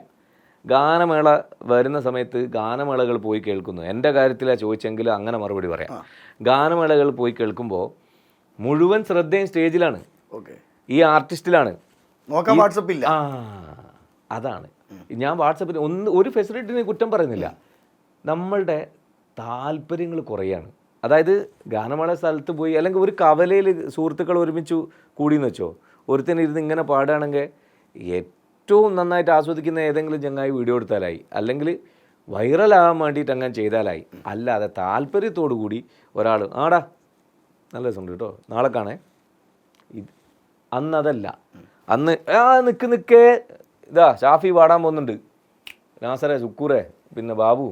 ഗാനമേള വരുന്ന സമയത്ത് ഗാനമേളകൾ പോയി കേൾക്കുന്നു. എൻ്റെ കാര്യത്തിലാണ് ചോദിച്ചെങ്കിൽ അങ്ങനെ മറുപടി പറയാം. ഗാനമേളകൾ പോയി കേൾക്കുമ്പോൾ മുഴുവൻ ശ്രദ്ധയും സ്റ്റേജിലാണ്, ഈ ആർട്ടിസ്റ്റിലാണ്. വാട്സപ്പില്ല. അതാണ് ഞാൻ വാട്സപ്പിൽ ഒരു ഫെസിലിറ്റിനെ കുറ്റം പറയുന്നില്ല. നമ്മളുടെ താല്പര്യങ്ങൾ കുറയാണ്. അതായത് ഗാനമേള സ്ഥലത്ത് പോയി അല്ലെങ്കിൽ ഒരു കവലയിൽ സുഹൃത്തുക്കൾ ഒരുമിച്ച് കൂടിയെന്ന് വെച്ചോ, ഒരുത്തനിരുന്ന് ഇങ്ങനെ പാടുകയാണെങ്കിൽ ഏറ്റവും നന്നായിട്ട് ആസ്വദിക്കുന്ന ഏതെങ്കിലും ചങ്ങായി വീഡിയോ എടുത്താലായി, അല്ലെങ്കിൽ വൈറലാകാൻ വേണ്ടിയിട്ട് അങ്ങനെ ചെയ്താലായി. അല്ലാതെ താല്പര്യത്തോടു കൂടി ഒരാൾ ആടാ നല്ല രസമുണ്ട് കേട്ടോ നാളെ കാണേ, അന്നതല്ല. അന്ന് നിൽക്കേ ഇതാ ഷാഫി പാടാൻ പോകുന്നുണ്ട്, നാസറെ, സുക്കൂറെ, പിന്നെ ബാബു,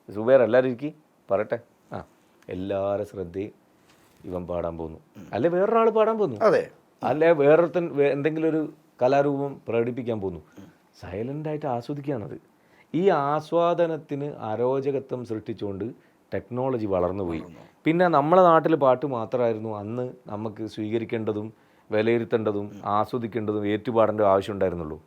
സുബേർ, എല്ലാവരും ഇരിക്കി പറയട്ടെ, എല്ലാവരും ശ്രദ്ധയും ഇവൻ പാടാൻ പോകുന്നു, അല്ലെ വേറൊരാൾ പാടാൻ പോകുന്നു, അല്ലെ വേറൊരുത്തൻ എന്തെങ്കിലും ഒരു കലാരൂപം പ്രകടിപ്പിക്കാൻ പോകുന്നു. സൈലൻ്റായിട്ട് ആസ്വദിക്കുകയാണത്. ഈ ആസ്വാദനത്തിന് അരോചകത്വം സൃഷ്ടിച്ചുകൊണ്ട് ടെക്നോളജി വളർന്നുപോയി. പിന്നെ നമ്മളെ നാട്ടിൽ പാട്ട് മാത്രമായിരുന്നു അന്ന് നമുക്ക് സ്വീകരിക്കേണ്ടതും വിലയിരുത്തേണ്ടതും ആസ്വദിക്കേണ്ടതും ഏറ്റുപാടേണ്ട ആവശ്യം ഉണ്ടായിരുന്നുള്ളൂ.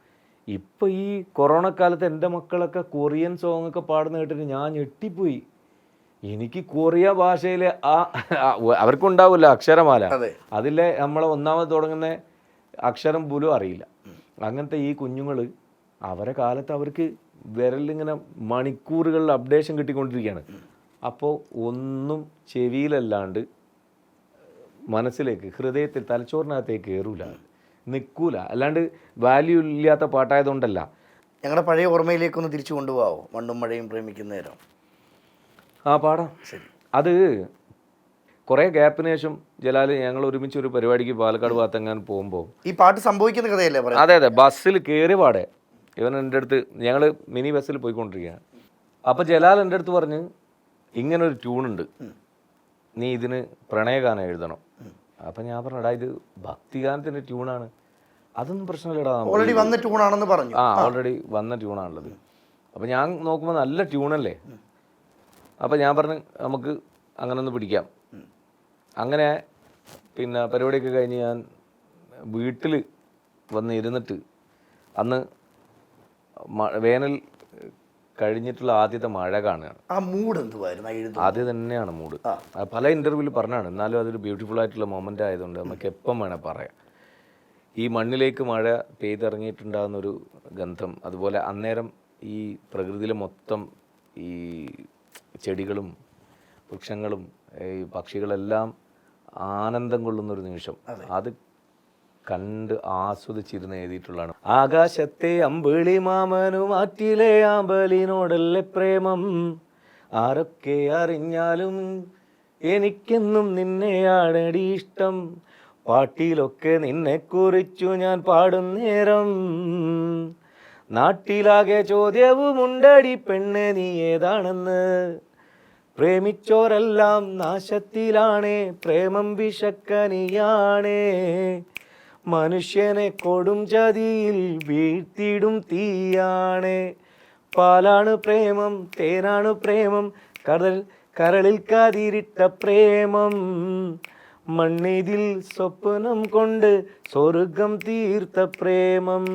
ഇപ്പോൾ ഈ കൊറോണ കാലത്ത് എൻ്റെ മക്കളൊക്കെ കൊറിയൻ സോങ്ങൊക്കെ പാടുന്ന കേട്ടിട്ട് ഞാൻ ഞെട്ടിപ്പോയി. എനിക്ക് കൊറിയ ഭാഷയിലെ അവർക്കുണ്ടാവില്ല അക്ഷരമാല, അതിലെ നമ്മളെ ഒന്നാമത് തുടങ്ങുന്ന അക്ഷരം പോലും അറിയില്ല. അങ്ങനത്തെ ഈ കുഞ്ഞുങ്ങൾ അവരെ കാലത്ത് അവർക്ക് വിരലിങ്ങനെ മണിക്കൂറുകളിൽ അപ്ഡേഷൻ കിട്ടിക്കൊണ്ടിരിക്കുകയാണ്. അപ്പോൾ ഒന്നും ചെവിയിലല്ലാണ്ട് മനസ്സിലേക്ക്, ഹൃദയത്തിൽ, തലച്ചോറിനകത്തേക്ക് കയറൂല, നിൽക്കൂല. അല്ലാണ്ട് വാല്യൂ ഇല്ലാത്ത പാട്ടായതുകൊണ്ടല്ല. ഞങ്ങളുടെ പഴയ ഓർമ്മയിലേക്കൊന്ന് തിരിച്ചു കൊണ്ടുപോകാമോ? മണ്ണും മഴയും പ്രേമിക്കുന്ന നേരം. പാടാം. ശരി. അത് കുറേ ഗ്യാപ്പിന് ശേഷം ജലാൽ ഞങ്ങൾ ഒരുമിച്ച് ഒരു പരിപാടിക്ക് പാലക്കാട് ഭാഗത്തെങ്ങാൻ പോകുമ്പോൾ ഈ പാട്ട് സംഭവിക്കുന്ന കഥയല്ലേ? അതെ, ബസ്സിൽ കയറി പാടെ ഇവൻ എൻ്റെ അടുത്ത്, ഞങ്ങൾ മിനി ബസ്സിൽ പോയിക്കൊണ്ടിരിക്കുകയാണ്. അപ്പോൾ ജലാൽ എൻ്റെ അടുത്ത് പറഞ്ഞ്, ഇങ്ങനൊരു ട്യൂണുണ്ട്, നീ ഇതിന് പ്രണയഗാനം എഴുതണം. അപ്പം ഞാൻ പറഞ്ഞടാ ഇത് ഭക്തിഗാനത്തിൻ്റെ ട്യൂണാണ്, അതൊന്നും പ്രശ്നമില്ലടാ, ഓൾറെഡി വന്ന ട്യൂണാണെന്ന് പറഞ്ഞു. ഓൾറെഡി വന്ന ട്യൂണാണുള്ളത്. അപ്പം ഞാൻ നോക്കുമ്പോൾ നല്ല ട്യൂണല്ലേ. അപ്പം ഞാൻ പറഞ്ഞു നമുക്ക് അങ്ങനെ ഒന്ന് പിടിക്കാം. അങ്ങനെ പിന്നെ പരിപാടിയൊക്കെ കഴിഞ്ഞ് ഞാൻ വീട്ടിൽ വന്ന് ഇരുന്നിട്ട്, അന്ന് വേനൽ കഴിഞ്ഞിട്ടുള്ള ആദ്യത്തെ മഴ കാണുകയാണ്. ആ മൂഡ് എന്തുവായിരുന്നു? അത് തന്നെയാണ് മൂഡ്. പല ഇൻ്റർവ്യൂവിൽ പറഞ്ഞാണ്, എന്നാലും അതൊരു ബ്യൂട്ടിഫുൾ ആയിട്ടുള്ള മൊമെൻ്റ് ആയതുകൊണ്ട് നമുക്ക് എപ്പം വേണേൽ പറയാം. ഈ മണ്ണിലേക്ക് മഴ പെയ്തിറങ്ങിയിട്ടുണ്ടാകുന്നൊരു ഗന്ധം, അതുപോലെ അന്നേരം ഈ പ്രകൃതിയിലെ മൊത്തം ഈ ചെടികളും വൃക്ഷങ്ങളും ഈ പക്ഷികളെല്ലാം ആനന്ദം കൊള്ളുന്നൊരു നിമിഷം, അത് കണ്ട് ആസ്വദിച്ചിരുന്ന് എഴുതിയിട്ടുള്ളതാണ്. ആകാശത്തെ അമ്പിളി മാമനും ആറ്റിലെ ആമ്പലിനോടല്ലേ പ്രേമം, ആരൊക്കെ അറിഞ്ഞാലും എനിക്കെന്നും നിന്നെയാണടി ഇഷ്ടം, പാട്ടിലൊക്കെ നിന്നെക്കുറിച്ചു ഞാൻ പാടുന്നേരം, നാട്ടിലാകെ ചോദ്യവുമുണ്ടടി പെണ്ണ് നീ ഏതാണെന്ന്, പ്രേമിച്ചോരെല്ലാം നാശത്തിലാണേ, പ്രേമം വിഷക്കനിയാണേ, മനുഷ്യനെ കൊടും ചതിയിൽ വീഴ്ത്തിടും തീയാണേ, പാലാണ് പ്രേമം തേനാണ് പ്രേമം, കരളിൽ കാതിരിട്ട പ്രേമം, മണ്ണിതിൽ സ്വപ്നം കൊണ്ട് സ്വർഗം തീർത്ത പ്രേമം,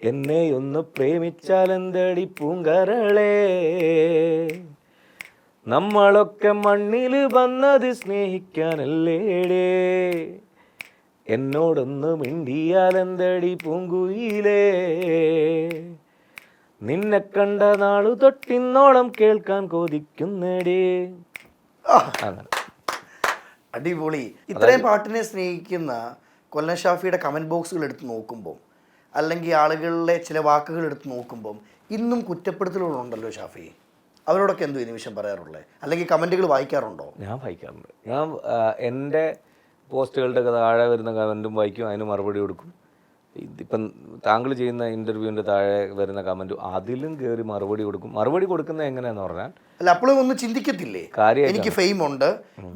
എന്നെയൊന്ന് പ്രേമിച്ചാലെന്തടി പൂങ്കരളേ, നമ്മളൊക്കെ മണ്ണിൽ വന്നത് സ്നേഹിക്കാനല്ലേടേ, എന്നോടൊന്ന് മിണ്ടിയാലെന്തടി പൂങ്കുയിലേ, നിന്നെ കണ്ട നാളു തൊട്ടിന്നോളം കേൾക്കാൻ കൊതിക്കുന്നേടേ. അടിപൊളി. ഇത്രയും പാട്ടിനെ സ്നേഹിക്കുന്ന കൊല്ലം ഷാഫിയുടെ കമൻറ്റ് ബോക്സുകൾ എടുത്ത് നോക്കുമ്പോൾ, അല്ലെങ്കിൽ ആളുകളിലെ ചില വാക്കുകൾ എടുത്ത് നോക്കുമ്പം ഇന്നും കുറ്റപ്പെടുത്തലുകളുണ്ടല്ലോ ഷാഫി, അവരോടൊക്കെ എന്തോ ഈ നിമിഷം പറയാറുള്ളത്, അല്ലെങ്കിൽ കമൻറ്റുകൾ വായിക്കാറുണ്ടോ? ഞാൻ വായിക്കാറുണ്ട്. ഞാൻ എൻ്റെ പോസ്റ്റുകളുടെ താഴെ വരുന്ന കമൻറ്റും വായിക്കും, അതിന് മറുപടി കൊടുക്കും. ഇപ്പം താങ്കൾ ചെയ്യുന്ന ഇൻ്റർവ്യൂവിൻ്റെ താഴെ വരുന്ന കമൻറ്റും അതിലും കയറി മറുപടി കൊടുക്കും. മറുപടി കൊടുക്കുന്നത് എങ്ങനെയാണെന്ന് പറഞ്ഞാൽ, അല്ല അപ്പോഴും ഒന്നും ചിന്തിക്കത്തില്ലേ, എനിക്ക് ഫെയിം ഉണ്ട്,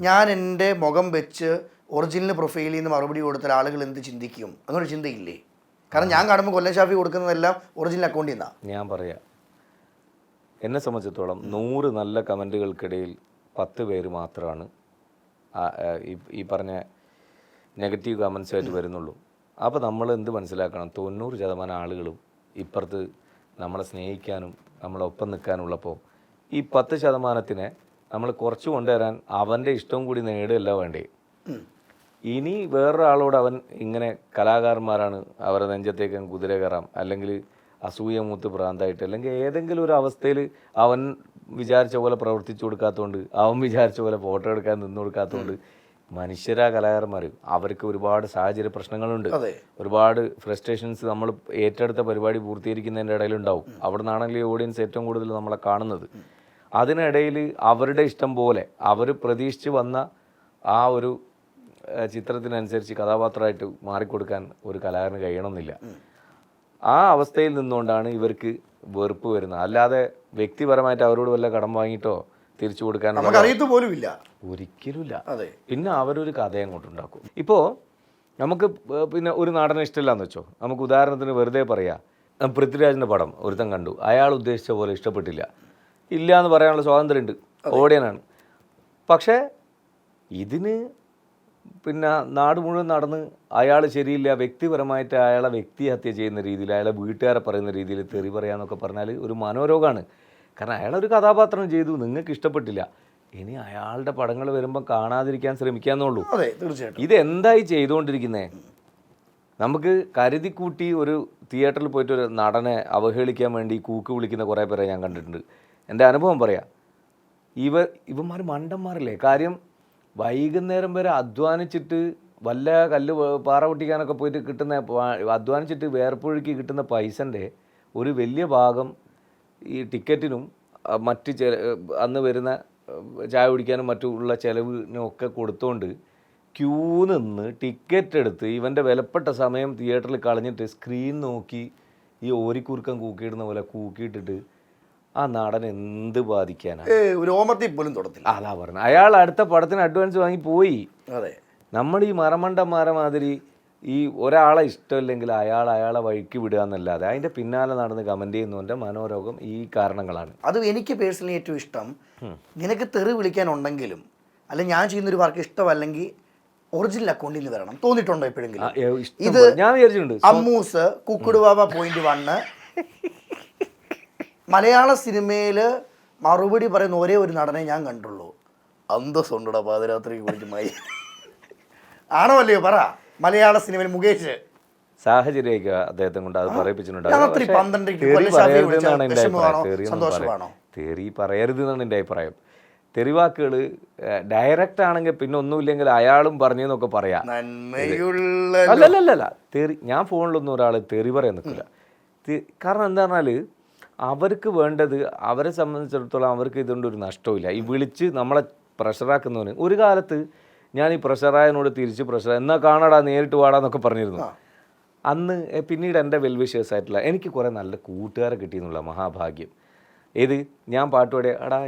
ഞാൻ എൻ്റെ മുഖം വെച്ച് ഒറിജിനൽ പ്രൊഫൈലിൽ നിന്ന് മറുപടി കൊടുത്താൽ ആളുകൾ എന്ത് ചിന്തിക്കും, അങ്ങനെ ചിന്തയില്ലേ? കാരണം ഞാൻ കാണുമ്പോൾ കൊല്ലം ഷാഫി കൊടുക്കുന്നതെല്ലാം ഒറിജിനൽ അക്കൗണ്ടിൽ നിന്നാണ്. ഞാൻ പറയാം, എന്നെ സംബന്ധിച്ചിടത്തോളം 100 നല്ല കമൻറ്റുകൾക്കിടയിൽ 10 പേര് മാത്രമാണ് ഈ പറഞ്ഞ നെഗറ്റീവ് കമൻസായിട്ട് വരുന്നുള്ളൂ. അപ്പോൾ നമ്മൾ എന്ത് മനസ്സിലാക്കണം, 90% ആളുകളും ഇപ്പുറത്ത് നമ്മളെ സ്നേഹിക്കാനും നമ്മളെ ഒപ്പം നിൽക്കാനുള്ളപ്പോൾ ഈ 10%-നെ നമ്മൾ കുറച്ച് കൊണ്ടുവരാൻ അവൻ്റെ ഇഷ്ടവും കൂടി നേടുകയല്ല വേണ്ടേ. ഇനി വേറൊരാളോട് അവൻ ഇങ്ങനെ കലാകാരന്മാരാണ്, അവരുടെ നെഞ്ചത്തേക്ക് കുതിര കയറാം, അല്ലെങ്കിൽ അസൂയ മൂത്ത് ഭ്രാന്തായിട്ട്, അല്ലെങ്കിൽ ഏതെങ്കിലും ഒരു അവസ്ഥയിൽ അവൻ വിചാരിച്ച പോലെ പ്രവർത്തിച്ചു കൊടുക്കാത്തതുകൊണ്ട്, അവൻ വിചാരിച്ച പോലെ ഫോട്ടോ എടുക്കാൻ നിന്ന് കൊടുക്കാത്തതുകൊണ്ട്, മനുഷ്യരാ കലാകാരന്മാർ, അവർക്ക് ഒരുപാട് സാഹചര്യ പ്രശ്നങ്ങളുണ്ട്, ഒരുപാട് ഫ്രസ്ട്രേഷൻസ് നമ്മൾ ഏറ്റെടുത്ത പരിപാടി പൂർത്തീകരിക്കുന്നതിൻ്റെ ഇടയിലുണ്ടാവും. അവിടെ നിന്നാണെങ്കിൽ ഈ ഓഡിയൻസ് ഏറ്റവും കൂടുതൽ നമ്മളെ കാണുന്നത്. അതിനിടയിൽ അവരുടെ ഇഷ്ടം പോലെ അവർ പ്രതീക്ഷിച്ച് വന്ന ആ ഒരു ചിത്രത്തിനനുസരിച്ച് കഥാപാത്രമായിട്ട് മാറിക്കൊടുക്കാൻ ഒരു കലാകാരന് കഴിയണമെന്നില്ല. ആ അവസ്ഥയിൽ നിന്നുകൊണ്ടാണ് ഇവർക്ക് വെറുപ്പ് വരുന്നത്. അല്ലാതെ വ്യക്തിപരമായിട്ട് അവരോട് വല്ല കടം വാങ്ങിയിട്ടോ തിരിച്ചു കൊടുക്കാനുള്ള പോലുമില്ല, ഒരിക്കലുമില്ല. പിന്നെ അവരൊരു കഥ അങ്ങോട്ട് ഉണ്ടാക്കും. ഇപ്പോൾ നമുക്ക് പിന്നെ ഒരു നടനെ ഇഷ്ടമില്ലാന്ന് വെച്ചോ, നമുക്ക് ഉദാഹരണത്തിന് വെറുതെ പറയാം, പൃഥ്വിരാജിൻ്റെ പടം ഒരുത്തൻ കണ്ടു, അയാൾ ഉദ്ദേശിച്ച പോലെ ഇഷ്ടപ്പെട്ടില്ല, ഇല്ല എന്ന് പറയാനുള്ള സ്വാതന്ത്ര്യമുണ്ട്, ഓഡിയനാണ്. പക്ഷേ ഇതിന് പിന്നെ നാട് മുഴുവൻ നടന്ന് അയാൾ ശരിയില്ല, വ്യക്തിപരമായിട്ട് അയാളെ വ്യക്തിഹത്യ ചെയ്യുന്ന രീതിയിൽ, അയാളെ വീട്ടുകാരെ പറയുന്ന രീതിയിൽ തെറി പറയാന്നൊക്കെ പറഞ്ഞാൽ ഒരു മനോരോഗമാണ്. കാരണം അയാളൊരു കഥാപാത്രം ചെയ്തു, നിങ്ങൾക്ക് ഇഷ്ടപ്പെട്ടില്ല, ഇനി അയാളുടെ പടങ്ങൾ വരുമ്പോൾ കാണാതിരിക്കാൻ ശ്രമിക്കാന്നുള്ളൂ. ഇതെന്തായി ചെയ്തുകൊണ്ടിരിക്കുന്നേ? നമുക്ക് കരുതിക്കൂട്ടി ഒരു തിയേറ്ററിൽ പോയിട്ട് ഒരു നടനെ അവഹേളിക്കാൻ വേണ്ടി കൂക്ക് വിളിക്കുന്ന കുറേ പേരെ ഞാൻ കണ്ടിട്ടുണ്ട്. എൻ്റെ അനുഭവം പറയാം, ഇവന്മാർ മണ്ടന്മാരല്ലേ. കാര്യം വൈകുന്നേരം വരെ അധ്വാനിച്ചിട്ട് വല്ല കല്ല് പാറ പൊട്ടിക്കാനൊക്കെ പോയിട്ട് കിട്ടുന്ന അധ്വാനിച്ചിട്ട് വേർപ്പൊഴുക്കി കിട്ടുന്ന പൈസൻ്റെ ഒരു വലിയ ഭാഗം ഈ ടിക്കറ്റിനും മറ്റ് അന്ന് വരുന്ന ചായ കുടിക്കാനും മറ്റുള്ള ചിലവിനൊക്കെ കൊടുത്തുകൊണ്ട് ക്യൂ നിന്ന് ടിക്കറ്റ് എടുത്ത് ഇവൻ്റെ വിലപ്പെട്ട സമയം തിയേറ്ററിൽ കളഞ്ഞിട്ട് സ്ക്രീൻ നോക്കി ഈ ഓരിക്കുറുക്കം കൂക്കിയിടുന്ന പോലെ കൂക്കിയിട്ടിട്ട് ആ നാടൻ എന്ത് ബാധിക്കാനാണ്? ഒരു ഓമത്തിൽ പോലും തൊടത്തില്ല. അതാ പറഞ്ഞത്. അയാൾ അടുത്ത പടത്തിന് അഡ്വാൻസ് വാങ്ങി പോയി. അതെ, നമ്മൾ ഈ മറമണ്ടന്മാരെ മാതിരി ഈ ഒരാളെ ഇഷ്ടമില്ലെങ്കിൽ അയാളെ വഴിക്ക് വിടുക എന്നല്ലാതെ അതിൻ്റെ പിന്നാലെ നടന്ന് കമൻറ്റ് ചെയ്യുന്നവൻ്റെ മനോരോഗം ഈ കാരണങ്ങളാണ്. അത് എനിക്ക് പേഴ്സണലി ഏറ്റവും ഇഷ്ടം. നിനക്ക് തെറി വിളിക്കാനുണ്ടെങ്കിലും അല്ലെ ഞാൻ ചെയ്യുന്നൊരു വർക്ക് ഇഷ്ടമല്ലെങ്കിൽ ഒറിജിനൽ അക്കൗണ്ടിൽ നിന്ന് വരണം. തോന്നിയിട്ടുണ്ടോ എപ്പോഴെങ്കിലും? ഇത് ഞാൻ വിചാരിച്ചിട്ടുണ്ട്. അമ്മൂസ് കുക്കുടുവാവ .1 മലയാള സിനിമയിൽ മറുപടി പറയുന്ന ഒരേ ഒരു നടനെ ഞാൻ കണ്ടുള്ളൂ. അന്തസ്സുണ്ടടാ പാതിരാത്രിക്ക് വിളിക്കുമായി. ആണോ അല്ലയോ പറ? മലയാള സിനിമയിൽ മുകേഷ് സാഹചര്യമൊക്കെ അദ്ദേഹത്തെ കൊണ്ട് അത് പറയിപ്പിച്ചിട്ടുണ്ട്. തെറി പറയരുത് എന്നാണ് എൻ്റെ അഭിപ്രായം. തെറിവാക്കുകൾ ഡയറക്റ്റ് ആണെങ്കിൽ പിന്നെ ഒന്നുമില്ലെങ്കിൽ അയാളും പറഞ്ഞെന്നൊക്കെ പറയാം. അല്ലല്ല തെറി ഞാൻ ഫോണിലൊന്നും ഒരാൾ തെറി പറയാൻ നിൽക്കില്ല. കാരണം എന്താ പറഞ്ഞാൽ അവർക്ക് വേണ്ടത് അവരെ സംബന്ധിച്ചിടത്തോളം അവർക്ക് ഇതുകൊണ്ട് ഒരു നഷ്ടമില്ല. ഈ വിളിച്ച് നമ്മളെ പ്രഷറാക്കുന്നവന് ഒരു കാലത്ത് ഞാൻ ഈ പ്രഷറായതിനോട് തിരിച്ച് പ്രഷർ എന്നാൽ കാണാടാ നേരിട്ട് വാടാന്നൊക്കെ പറഞ്ഞിരുന്നു. അന്ന് പിന്നീട് എൻ്റെ വെൽവിഷേഴ്സായിട്ടുള്ള എനിക്ക് കുറേ നല്ല കൂട്ടുകാരെ കിട്ടിയെന്നുള്ള മഹാഭാഗ്യം. ഏത് ഞാൻ പാട്ടുപാടിയ എടാ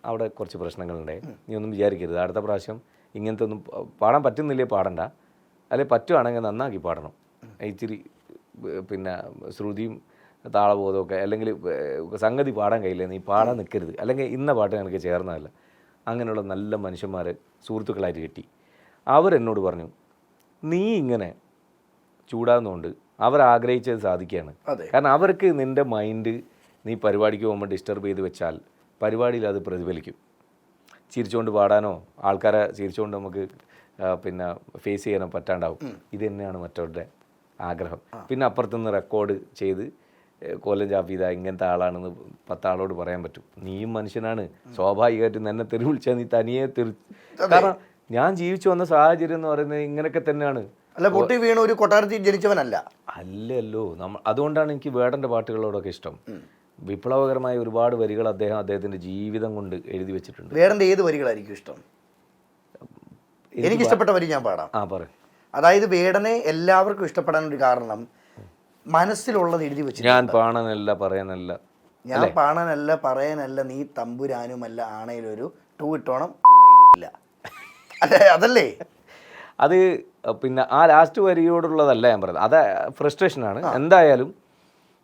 അവിടെ കുറച്ച് പ്രശ്നങ്ങളുണ്ടേ, നീ ഒന്നും വിചാരിക്കരുത്, അടുത്ത പ്രാവശ്യം ഇങ്ങനത്തെ ഒന്നും പാടാൻ പറ്റുന്നില്ലേ പാടണ്ട, അല്ലെ പറ്റുവാണെങ്കിൽ നന്നാക്കി പാടണം, ഇച്ചിരി പിന്നെ ശ്രുതിയും താളബോധമൊക്കെ അല്ലെങ്കിൽ സംഗതി പാടാൻ കഴിയില്ല, നീ പാടാൻ നിൽക്കരുത്, അല്ലെങ്കിൽ ഇന്ന പാട്ട് എനിക്ക് ചേർന്നതല്ല. അങ്ങനെയുള്ള നല്ല മനുഷ്യന്മാർ സുഹൃത്തുക്കളായിട്ട് കിട്ടി. അവരെന്നോട് പറഞ്ഞു നീ ഇങ്ങനെ ചൂടാകുന്നതുകൊണ്ട് അവർ ആഗ്രഹിച്ചത് സാധിക്കുകയാണ്. കാരണം അവർക്ക് നിൻ്റെ മൈൻഡ് നീ പരിപാടിക്ക് പോകുമ്പോൾ ഡിസ്റ്റർബ് ചെയ്ത് വെച്ചാൽ പരിപാടിയിൽ അത് പ്രതിഫലിക്കും. ചിരിച്ചുകൊണ്ട് പാടാനോ ആൾക്കാരെ ചിരിച്ചുകൊണ്ട് നമുക്ക് പിന്നെ ഫേസ് ചെയ്യാനോ പറ്റാണ്ടാവും. ഇത് തന്നെയാണ് മറ്റവരുടെ ആഗ്രഹം. പിന്നെ അപ്പുറത്തുനിന്ന് റെക്കോർഡ് ചെയ്ത് കോലം ജാഫീദ ഇങ്ങനത്തെ ആളാണെന്ന് 10 ആളോട് പറയാൻ പറ്റും. നീയും മനുഷ്യനാണ്, സ്വാഭാവികമായിട്ടും എന്നെ തെറി വിളിച്ചാൽ നീ തനിയെ കാരണം ഞാൻ ജീവിച്ചു വന്ന സാഹചര്യം എന്ന് പറയുന്നത് ഇങ്ങനെയൊക്കെ തന്നെയാണ്. അല്ല പൊട്ടി വീണ ഒരു കൊട്ടാരത്തിൽ ജനിച്ചവനല്ല അല്ലല്ലോ നമ്മൾ. അതുകൊണ്ടാണ് എനിക്ക് വേടൻ്റെ പാട്ടുകളോടൊക്കെ ഇഷ്ടം. വിപ്ലവകരമായ ഒരുപാട് വരികൾ അദ്ദേഹത്തിൻ്റെ ജീവിതം കൊണ്ട് എഴുതി വെച്ചിട്ടുണ്ട്. വേടൻ്റെ ഏത് വരികളായിരിക്കും ഇഷ്ടം? എനിക്ക് ഇഷ്ടപ്പെട്ട വരി ഞാൻ പാടാം. പറ. അതായത് വേടനെ എല്ലാവർക്കും ഇഷ്ടപ്പെടാനൊരു കാരണം മനസ്സിലുള്ളത് എഴുതി വെച്ചു. ഞാൻ പാണനല്ല പറയാനല്ല, ഞാൻ പാണനല്ല പറയാനല്ല, നീ തമ്പുരാനുമല്ല, ആണയിലൊരു ടൂ ഇട്ടോണം ഇല്ല അല്ലേ? അതല്ലേ അത്. പിന്നെ ആ ലാസ്റ്റ് വരിയോടുള്ളതല്ല ഞാൻ പറയുന്നത്, അത് ഫ്രസ്ട്രേഷനാണ് എന്തായാലും.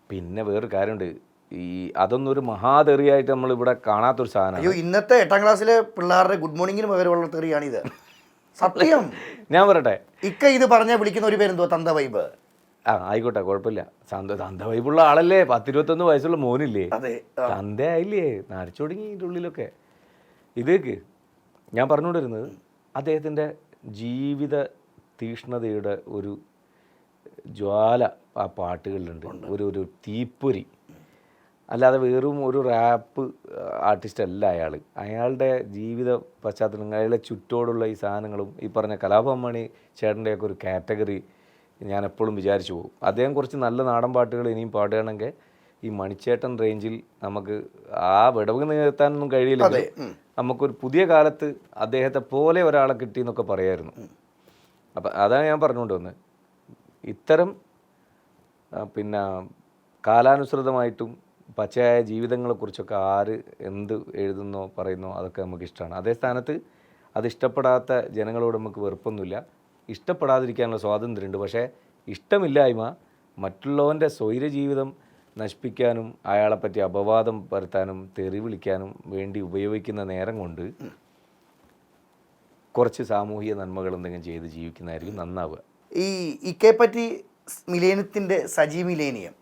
പിന്നെ വേറൊരു കാര്യമുണ്ട്, ഈ അതൊന്നും ഒരു മഹാതെറിയായിട്ട് നമ്മളിവിടെ കാണാത്തൊരു സാധനം. അയ്യോ, ഇന്നത്തെ 8ാം ക്ലാസ്സിലെ പിള്ളേരുടെ ഗുഡ് മോർണിംഗിന് പകരമുള്ള തെറിയാണിത്. സത്യം ഞാൻ പറയട്ടെ, ഇക്ക ഇത് പറഞ്ഞാൽ വിളിക്കുന്ന ഒരു പേരെന്തോ തന്ത വൈബ്. ആയിക്കോട്ടെ, കുഴപ്പമില്ല. തന്ത വൈബുള്ള ആളല്ലേ, 10-21 വയസ്സുള്ള മോനില്ലേ, തന്ത ആയില്ലേ, നരച്ചൊടുങ്ങി ഇതിൻ്റെ ഉള്ളിലൊക്കെ. ഇതേക്ക് ഞാൻ പറഞ്ഞുകൊണ്ടിരുന്നത് അദ്ദേഹത്തിൻ്റെ ജീവിത തീഷ്ണതയുടെ ഒരു ജ്വാല ആ പാട്ടുകളിലുണ്ട്, ഒരു തീപ്പൊരി. അല്ലാതെ വെറും ഒരു റാപ്പ് ആർട്ടിസ്റ്റ് അല്ല അയാൾ. അയാളുടെ ജീവിത പശ്ചാത്തലങ്ങൾ, അയാളുടെ ചുറ്റോടുള്ള ഈ സാധനങ്ങളും ഈ പറഞ്ഞ കലാഭവൻ മണി ചേട്ടൻ്റെയൊക്കെ ഒരു കാറ്റഗറി ഞാൻ എപ്പോഴും വിചാരിച്ചു പോകും. അദ്ദേഹം കുറച്ച് നല്ല നാടൻ പാട്ടുകൾ ഇനിയും പാടുകയാണെങ്കിൽ ഈ മണിച്ചേട്ടൻ റേഞ്ചിൽ നമുക്ക് ആ വിടവ് നികത്താനൊന്നും കഴിയില്ലെങ്കിൽ നമുക്കൊരു പുതിയ കാലത്ത് അദ്ദേഹത്തെ പോലെ ഒരാളെ കിട്ടി എന്നൊക്കെ പറയായിരുന്നു. അപ്പം അതാണ് ഞാൻ പറഞ്ഞുകൊണ്ട് വന്നത്. ഇത്തരം പിന്നെ കാലാനുസൃതമായിട്ടും പച്ചയായ ജീവിതങ്ങളെക്കുറിച്ചൊക്കെ ആര് എന്ത് എഴുതുന്നോ പറയുന്നോ അതൊക്കെ നമുക്കിഷ്ടമാണ്. അതേ സ്ഥാനത്ത് അത് ഇഷ്ടപ്പെടാത്ത ജനങ്ങളോട് നമുക്ക് വെറുപ്പൊന്നുമില്ല, ഇഷ്ടപ്പെടാതിരിക്കാനുള്ള സ്വാതന്ത്ര്യമുണ്ട്. പക്ഷേ ഇഷ്ടമില്ലായ്മ മറ്റുള്ളവൻ്റെ സ്വൈരജീവിതം നശിപ്പിക്കാനും അയാളെപ്പറ്റി അപവാദം വരുത്താനും തെറി വിളിക്കാനും വേണ്ടി ഉപയോഗിക്കുന്ന നേരം കൊണ്ട് കുറച്ച് സാമൂഹിക നന്മകൾ എന്തെങ്കിലും ചെയ്ത് ജീവിക്കുന്നതായിരിക്കും നന്നാവുക. ഈ ഇക്കയെപ്പറ്റി മിലേനിയത്തിൻ്റെ സജി മിലേനിയം,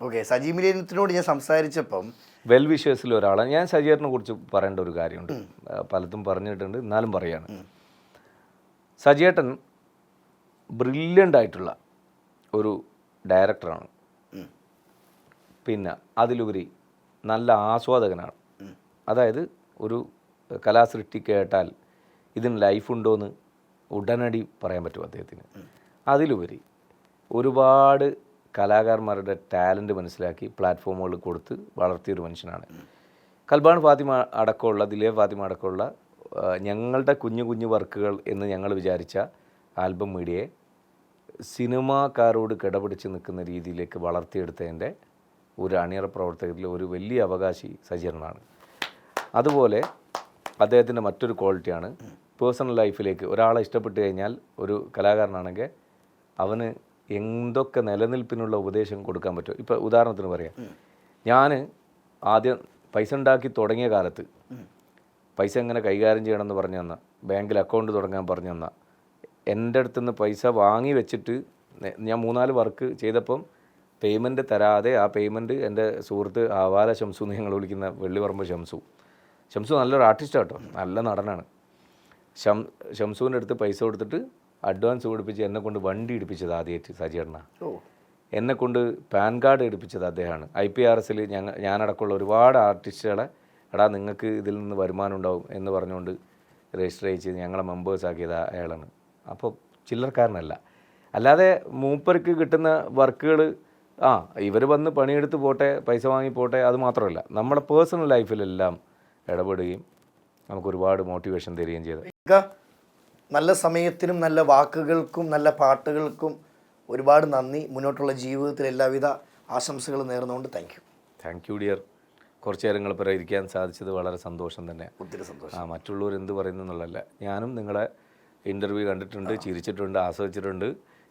ഓക്കെ, സജി മിലേനിയത്തിനോട് ഞാൻ സംസാരിച്ചപ്പം വെൽ വിഷേഴ്സിൽ ഒരാളാണ് ഞാൻ. സജീറിനെ കുറിച്ച് പറയേണ്ട ഒരു കാര്യമുണ്ട്, പലതും പറഞ്ഞിട്ടുണ്ട്, എന്നാലും പറയാണ്. സജിയേട്ടൻ ബ്രില്യൻ്റ് ആയിട്ടുള്ള ഒരു ഡയറക്ടറാണ്. പിന്നെ അതിലുപരി നല്ല ആസ്വാദകനാണ്. അതായത് ഒരു കലാസൃഷ്ടി കേട്ടാൽ ഇതിന് ലൈഫുണ്ടോയെന്ന് ഉടനടി പറയാൻ പറ്റും അദ്ദേഹത്തിന്. അതിലുപരി ഒരുപാട് കലാകാരന്മാരുടെ ടാലൻറ്റ് മനസ്സിലാക്കി പ്ലാറ്റ്ഫോമുകൾ കൊടുത്ത് വളർത്തിയൊരു മനുഷ്യനാണ്. കൽബാൻ ഫാത്തിമ അടക്കമുള്ള, ദിലേ ഫാത്തിമ അടക്കമുള്ള ഞങ്ങളുടെ കുഞ്ഞു കുഞ്ഞു വർക്കുകൾ എന്ന് ഞങ്ങൾ വിചാരിച്ച ആൽബം മീഡിയയെ സിനിമാക്കാരോട് കിടപിടിച്ച് നിൽക്കുന്ന രീതിയിലേക്ക് വളർത്തിയെടുത്തതിൻ്റെ ഒരു അണിയറ പ്രവർത്തകരിൽ ഒരു വലിയ അവകാശി സജീർണാണ്. അതുപോലെ അദ്ദേഹത്തിൻ്റെ മറ്റൊരു ക്വാളിറ്റിയാണ് പേഴ്സണൽ ലൈഫിലേക്ക് ഒരാളെ ഇഷ്ടപ്പെട്ട് കഴിഞ്ഞാൽ ഒരു കലാകാരനാണെങ്കിൽ അവന് എന്തൊക്കെ നിലനിൽപ്പിനുള്ള ഉപദേശം കൊടുക്കാൻ പറ്റും. ഇപ്പോൾ ഉദാഹരണത്തിന് പറയാം, ഞാൻ ആദ്യം പൈസ ഉണ്ടാക്കി തുടങ്ങിയ കാലത്ത് പൈസ എങ്ങനെ കൈകാര്യം ചെയ്യണമെന്ന് പറഞ്ഞു തന്ന, ബാങ്കിൽ അക്കൗണ്ട് തുടങ്ങാൻ പറഞ്ഞു തന്ന, എൻ്റെ അടുത്തുനിന്ന് പൈസ വാങ്ങി വെച്ചിട്ട് ഞാൻ 3-4 വർക്ക് ചെയ്തപ്പം പേയ്മെൻറ്റ് തരാതെ ആ പേയ്മെൻറ്റ് എൻ്റെ സുഹൃത്ത് ആവാല ഷംസു എന്ന് ഞങ്ങൾ വിളിക്കുന്ന വെള്ളിപറമ്പ് ഷംസു നല്ലൊരു ആർട്ടിസ്റ്റാണ് കേട്ടോ, നല്ല നടനാണ്. ഷംസുവിൻ്റെ അടുത്ത് പൈസ കൊടുത്തിട്ട് അഡ്വാൻസ് കൊടുപ്പിച്ച് എന്നെ കൊണ്ട് വണ്ടി ഇടിപ്പിച്ചത് ആദ്യമായിട്ട് സജീർണ. എന്നെ കൊണ്ട് പാൻ കാർഡ് എടുപ്പിച്ചത് അദ്ദേഹമാണ്. IPRS ഞാനടക്കമുള്ള ഒരുപാട് ആർട്ടിസ്റ്റുകളെ എടാ നിങ്ങൾക്ക് ഇതിൽ നിന്ന് വരുമാനം ഉണ്ടാവും എന്ന് പറഞ്ഞുകൊണ്ട് രജിസ്റ്റർ ചെയ്ത് ഞങ്ങളെ മെമ്പേഴ്സ് ആക്കിയത് അയാളാണ്. അപ്പോൾ ചില്ലറക്കാരനല്ല. അല്ലാതെ മൂപ്പർക്ക് കിട്ടുന്ന വർക്കുകൾ ഇവർ വന്ന് പണിയെടുത്ത് പോട്ടെ, പൈസ വാങ്ങി പോട്ടെ, അത് മാത്രമല്ല നമ്മുടെ പേഴ്സണൽ ലൈഫിലെല്ലാം ഇടപെടുകയും നമുക്ക് ഒരുപാട് മോട്ടിവേഷൻ തരികയും ചെയ്തു. നല്ല സമയത്തിനും നല്ല വാക്കുകൾക്കും നല്ല പാട്ടുകൾക്കും ഒരുപാട് നന്ദി. മുന്നോട്ടുള്ള ജീവിതത്തിൽ എല്ലാവിധ ആശംസകളും നേർന്നുകൊണ്ട് താങ്ക് യു ഡിയർ. കുറച്ച് നേരങ്ങൾ പിറകെ ഇരിക്കാൻ സാധിച്ചത് വളരെ സന്തോഷം തന്നെയാണ്. ഒത്തിരി സന്തോഷം. മറ്റുള്ളവർ എന്ത് പറയുന്നു എന്നുള്ളതല്ല, ഞാനും നിങ്ങളെ ഇൻ്റർവ്യൂ കണ്ടിട്ടുണ്ട്, ചിരിച്ചിട്ടുണ്ട്, ആസ്വദിച്ചിട്ടുണ്ട്,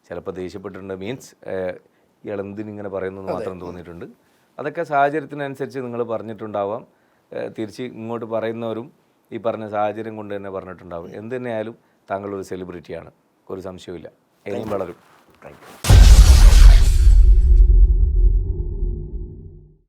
ചിലപ്പോൾ ദേഷ്യപ്പെട്ടിട്ടുണ്ട്. മീൻസ് ഇയാളെന്തിനിങ്ങനെ പറയുന്നു എന്ന് മാത്രം തോന്നിയിട്ടുണ്ട്. അതൊക്കെ സാഹചര്യത്തിനനുസരിച്ച് നിങ്ങൾ പറഞ്ഞിട്ടുണ്ടാവാം. തിരിച്ച് ഇങ്ങോട്ട് പറയുന്നവരും ഈ പറഞ്ഞ സാഹചര്യം കൊണ്ട് തന്നെ പറഞ്ഞിട്ടുണ്ടാവും. എന്ത് തന്നെയായാലും താങ്കളൊരു സെലിബ്രിറ്റിയാണ്, ഒരു സംശയമില്ല. ഇനിയും വളരും. Thank you.